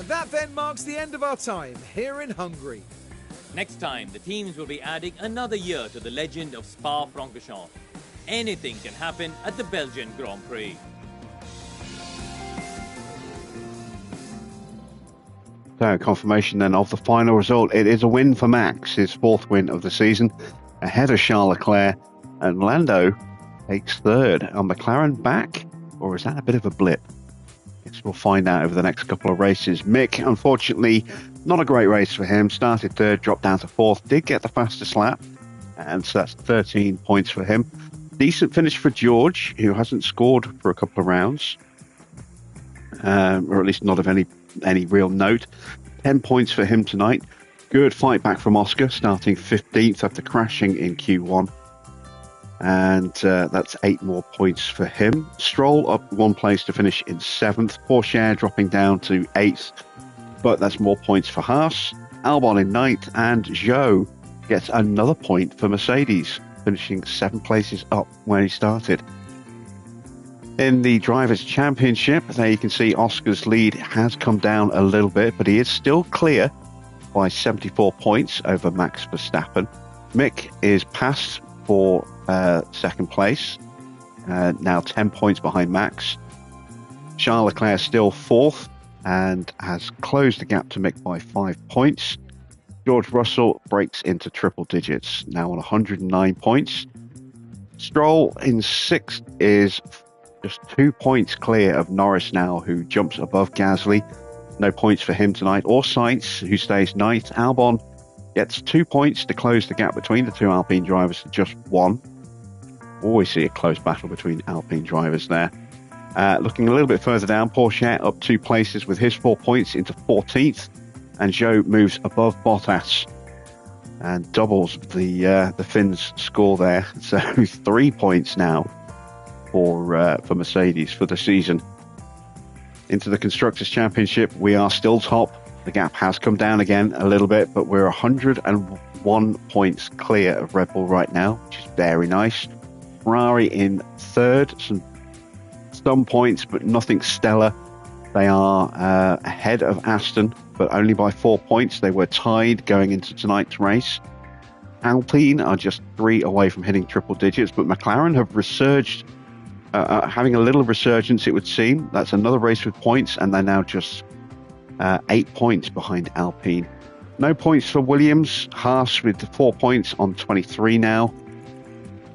And that then marks the end of our time here in Hungary. Next time, the teams will be adding another year to the legend of Spa-Francorchamps. Anything can happen at the Belgian Grand Prix. So, confirmation then of the final result. It is a win for Max, his 4th win of the season, ahead of Charles Leclerc, and Lando takes 3rd. Are McLaren back, or is that a bit of a blip? Guess we'll find out over the next couple of races. Mick, unfortunately, not a great race for him. Started 3rd, dropped down to 4th, did get the fastest lap, and so that's 13 points for him. Decent finish for George, who hasn't scored for a couple of rounds, or at least not of any real note. 10 points for him tonight. Good fight back from Oscar, starting 15th after crashing in Q1. And that's 8 more points for him. Stroll up 1 place to finish in 7th. Porsche dropping down to 8th, but that's more points for Haas. Albon in 9th, and Zhou gets another point for Mercedes, finishing 7 places up where he started. In the Drivers' Championship, there you can see Oscar's lead has come down a little bit, but he is still clear by 74 points over Max Verstappen. Mick is passed for 2nd place, now 10 points behind Max. Charles Leclerc still 4th and has closed the gap to Mick by 5 points. George Russell breaks into triple digits, now on 109 points. Stroll in 6th is just 2 points clear of Norris now, who jumps above Gasly. No points for him tonight, or Sainz, who stays 9th. Albon gets 2 points to close the gap between the two Alpine drivers to just 1. Always see a close battle between Alpine drivers there. Looking a little bit further down, Porsche up 2 places with his 4 points into 14th, and Zhou moves above Bottas and doubles the Finns' score there. So 3 points now for Mercedes for the season. Into the Constructors' Championship, we are still top. The gap has come down again a little bit, but we're 101 points clear of Red Bull right now, which is very nice. Ferrari in 3rd, some points, but nothing stellar. They are ahead of Aston, but only by 4 points. They were tied going into tonight's race. Alpine are just 3 away from hitting triple digits, but McLaren have resurged, having a little resurgence, it would seem. That's another race with points, and they're now just 8 points behind Alpine. No points for Williams. Haas with 4 points on 23 now.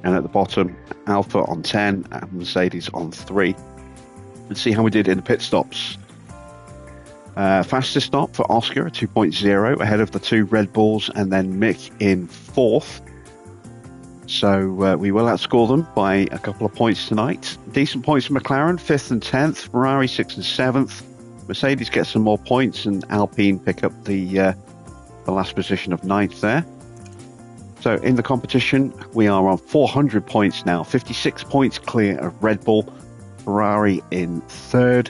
And at the bottom, Alpha on 10 and Mercedes on 3. Let's see how we did in the pit stops. Fastest stop for Oscar, 2.0, ahead of the 2 Red Bulls, and then Mick in 4th. So we will outscore them by a couple of points tonight. Decent points for McLaren, 5th and 10th. Ferrari 6th and 7th. Mercedes gets some more points, and Alpine pick up the last position of 9th there. So in the competition, we are on 400 points now, 56 points clear of Red Bull. Ferrari in 3rd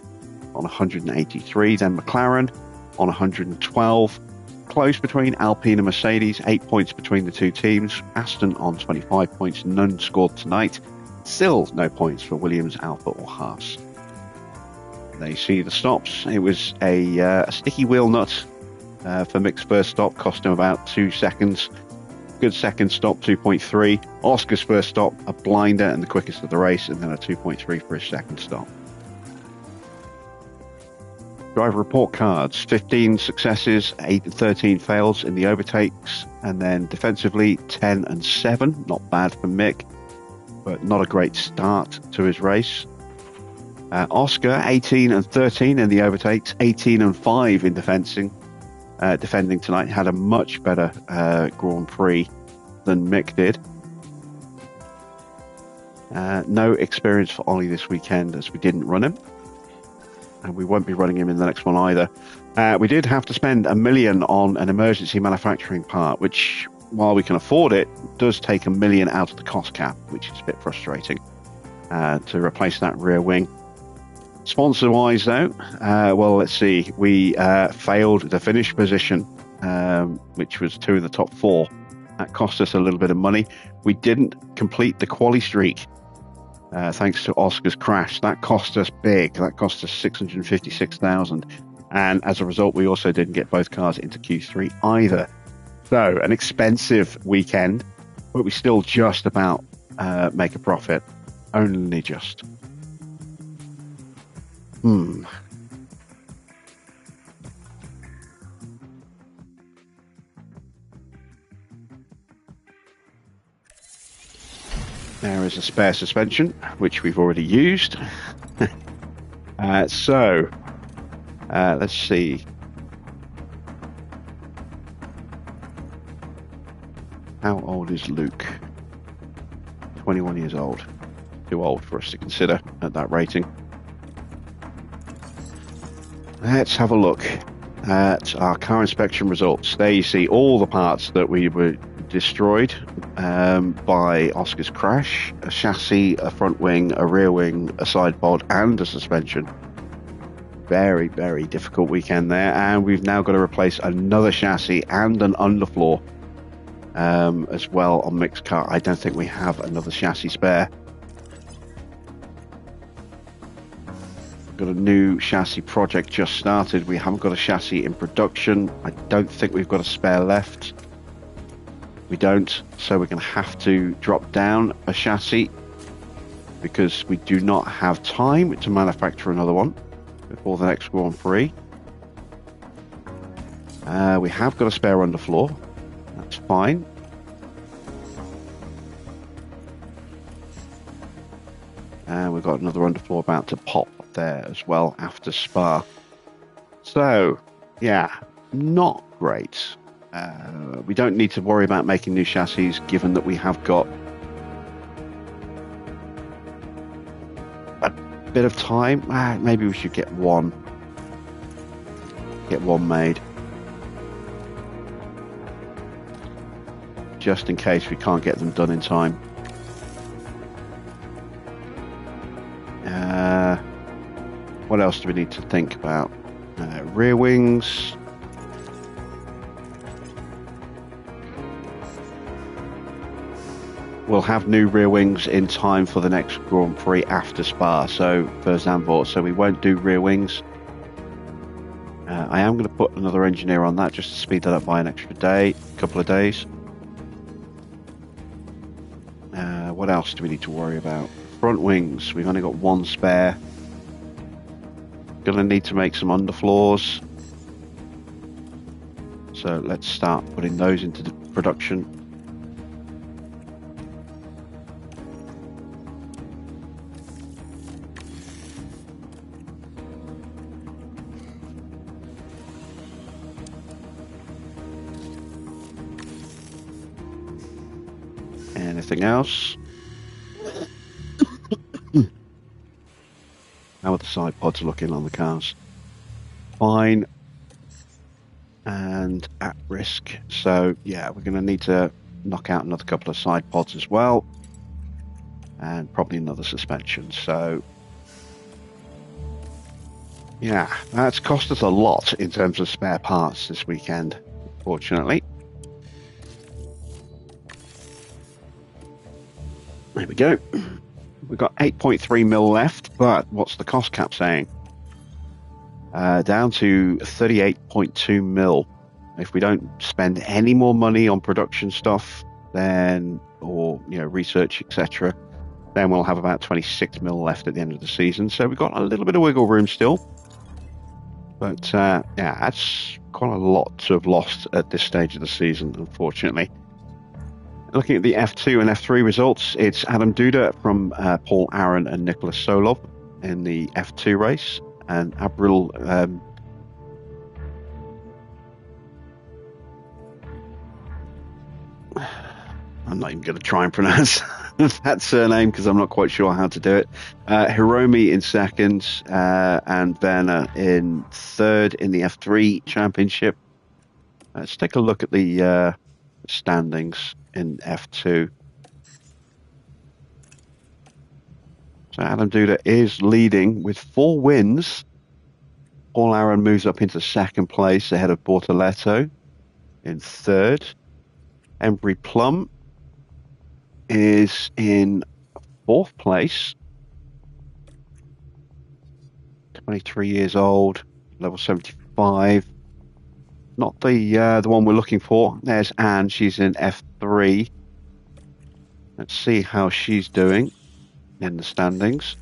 on 183, then McLaren on 112. Close between Alpine and Mercedes, 8 points between the two teams. Aston on 25 points, none scored tonight. Still no points for Williams, Alpha or Haas. There you see the stops. It was a sticky wheel nut for Mick's first stop, cost him about 2 seconds. Good second stop, 2.3. Oscar's first stop, a blinder and the quickest of the race, and then a 2.3 for his second stop. Driver report cards, 15 successes, 8 and 13 fails in the overtakes, and then defensively 10 and 7. Not bad for Mick, but not a great start to his race. Oscar, 18 and 13 in the overtakes, 18 and 5 in defending tonight. Had a much better Grand Prix than Mick did. No experience for Ollie this weekend, as we didn't run him, and we won't be running him in the next one either. We did have to spend $1 million on an emergency manufacturing part, which, while we can afford it, does take $1 million out of the cost cap, which is a bit frustrating, to replace that rear wing. Sponsor-wise, though, well, let's see. We failed the finish position, which was 2 of the top 4. That cost us a little bit of money. We didn't complete the quali streak, thanks to Oscar's crash. That cost us big. That cost us $656,000. And as a result, we also didn't get both cars into Q3 either. So an expensive weekend, but we still just about make a profit. Only just. There is a spare suspension, which we've already used. So, let's see. How old is Luke? 21 years old. Too old for us to consider at that rating. Let's have a look at our car inspection results. There you see all the parts that we were destroyed by Oscar's crash: a chassis, a front wing, a rear wing, a side pod, and a suspension. Very, very difficult weekend there, and we've now got to replace another chassis and an underfloor as well on mixed car. I don't think we have another chassis spare. Got a new chassis project just started. We haven't got a chassis in production. I don't think we've got a spare left. We don't, so we're going to have to drop down a chassis because we do not have time to manufacture another one before the next Grand Prix. We have got a spare underfloor. That's fine. And we've got another underfloor about to pop there as well after Spa. So, yeah, not great. We don't need to worry about making new chassis, given that we have got a bit of time. Maybe we should get one made, just in case we can't get them done in time. What else do we need to think about? Rear wings. We'll have new rear wings in time for the next Grand Prix after Spa, so for Zandvoort, so we won't do rear wings. I am going to put another engineer on that just to speed that up by an extra day, couple of days. What else do we need to worry about? Front wings, we've only got one spare. Gonna need to make some underfloors, so let's start putting those into the production. Anything else? How are the side pods looking on the cars? Fine. And at risk. So, yeah, we're going to need to knock out another couple of side pods as well. And probably another suspension. So, yeah, that's cost us a lot in terms of spare parts this weekend, fortunately. There we go. We've got 8.3 mil left, but what's the cost cap saying? Down to 38.2 mil. If we don't spend any more money on production stuff, then, or research, etc., then we'll have about 26 mil left at the end of the season. So we've got a little bit of wiggle room still, but yeah, that's quite a lot to have lost at this stage of the season, unfortunately. Looking at the F2 and F3 results, it's Adam Duda from Paul Aaron and Nicholas Solov in the F2 race, and Abril I'm not even going to try and pronounce that surname because I'm not quite sure how to do it. Hiromi in second, and Werner in third in the F3 championship. Let's take a look at the standings in F2. So Adam Duda is leading with 4 wins. Paul Aaron moves up into second place ahead of Bortoletto in third. Embry Plum is in fourth place. 23 years old, level 70 S05. Not the one we're looking for. There's Anne. She's in F3. Let's see how she's doing in the standings.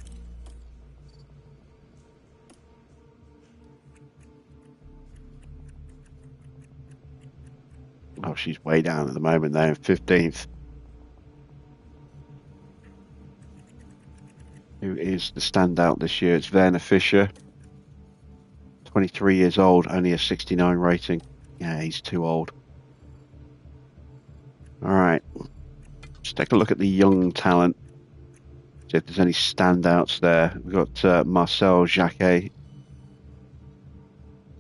Oh, she's way down at the moment there, 15th. Who is the standout this year? It's Werner Fischer. 23 years old, only a 69 rating. Yeah, he's too old. All right. Let's take a look at the young talent. See if there's any standouts there. We've got Marcel Jacquet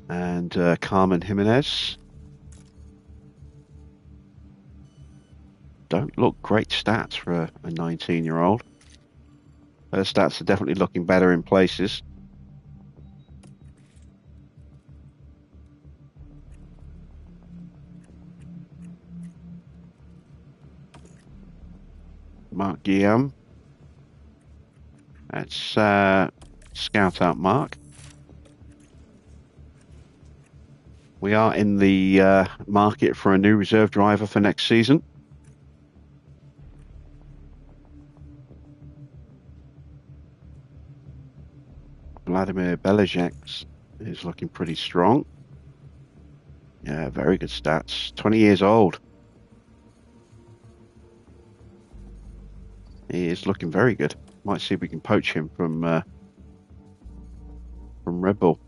and Carmen Jimenez. Don't look great stats for a 19-year-old. Her stats are definitely looking better in places. Mark Guillaume. Let's scout out Mark. We are in the market for a new reserve driver for next season. Vladimir Belizec is looking pretty strong. Yeah, very good stats. 20 years old. He is looking very good. Might see if we can poach him from Red Bull.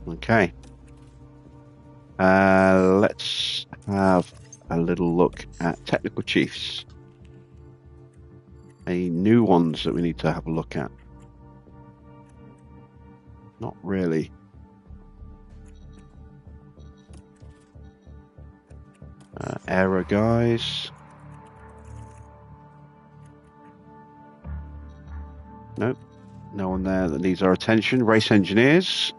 Okay. Let's have a little look at technical chiefs. Any new ones that we need to have a look at? Not really. Aero guys. Nope. No one there that needs our attention. Race engineers.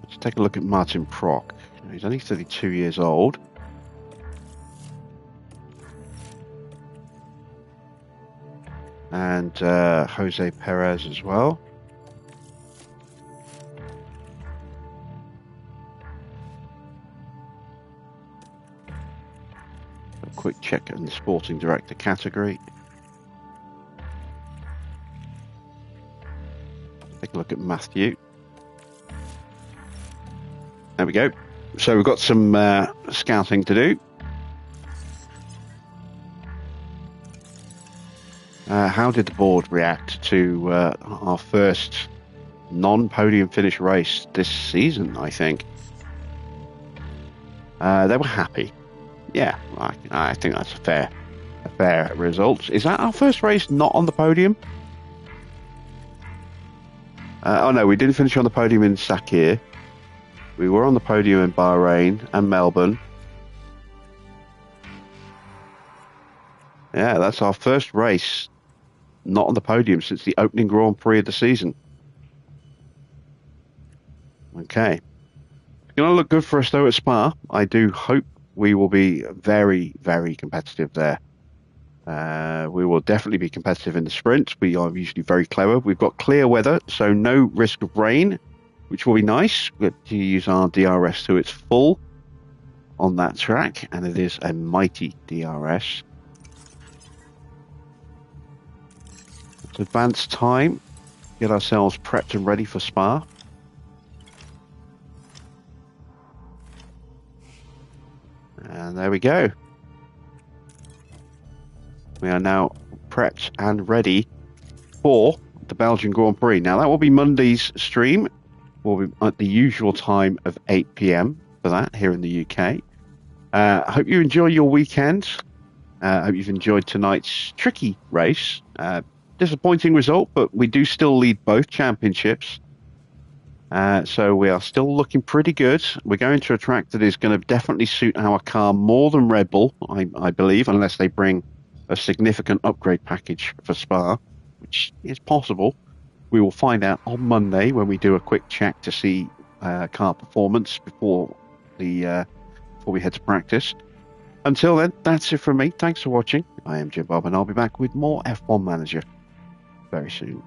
Let's take a look at Martin Prock. He's only 32 years old. And Jose Perez as well. A quick check in the sporting director category. Take a look at Matthew. There we go. So we've got some scouting to do. How did the board react to our first non-podium finish race this season, I think? They were happy. Yeah, I think that's a fair result. Is that our first race not on the podium? Oh no, we didn't finish on the podium in Sakir. We were on the podium in Bahrain and Melbourne. Yeah, that's our first race not on the podium since the opening Grand Prix of the season. Okay. It's going to look good for us though at Spa. I do hope we will be very, very competitive there. We will definitely be competitive in the sprint. We are usually very clever. We've got clear weather, so no risk of rain, which will be nice. We get to use our DRS to its full on that track, and it is a mighty DRS. Let's advance time, get ourselves prepped and ready for Spa. And there we go. We are now prepped and ready for the Belgian Grand Prix. Now that will be Monday's stream. We'll be at the usual time of 8 p.m. for that here in the UK. I hope you enjoy your weekend. I hope you've enjoyed tonight's tricky race. Disappointing result, but we do still lead both championships. So we are still looking pretty good. We're going to a track that is going to definitely suit our car more than Red Bull, I believe, unless they bring a significant upgrade package for Spa, which is possible. We will find out on Monday when we do a quick check to see car performance before we head to practice. Until then, that's it from me. Thanks for watching. I am Jim Bob, and I'll be back with more F1 Manager very soon.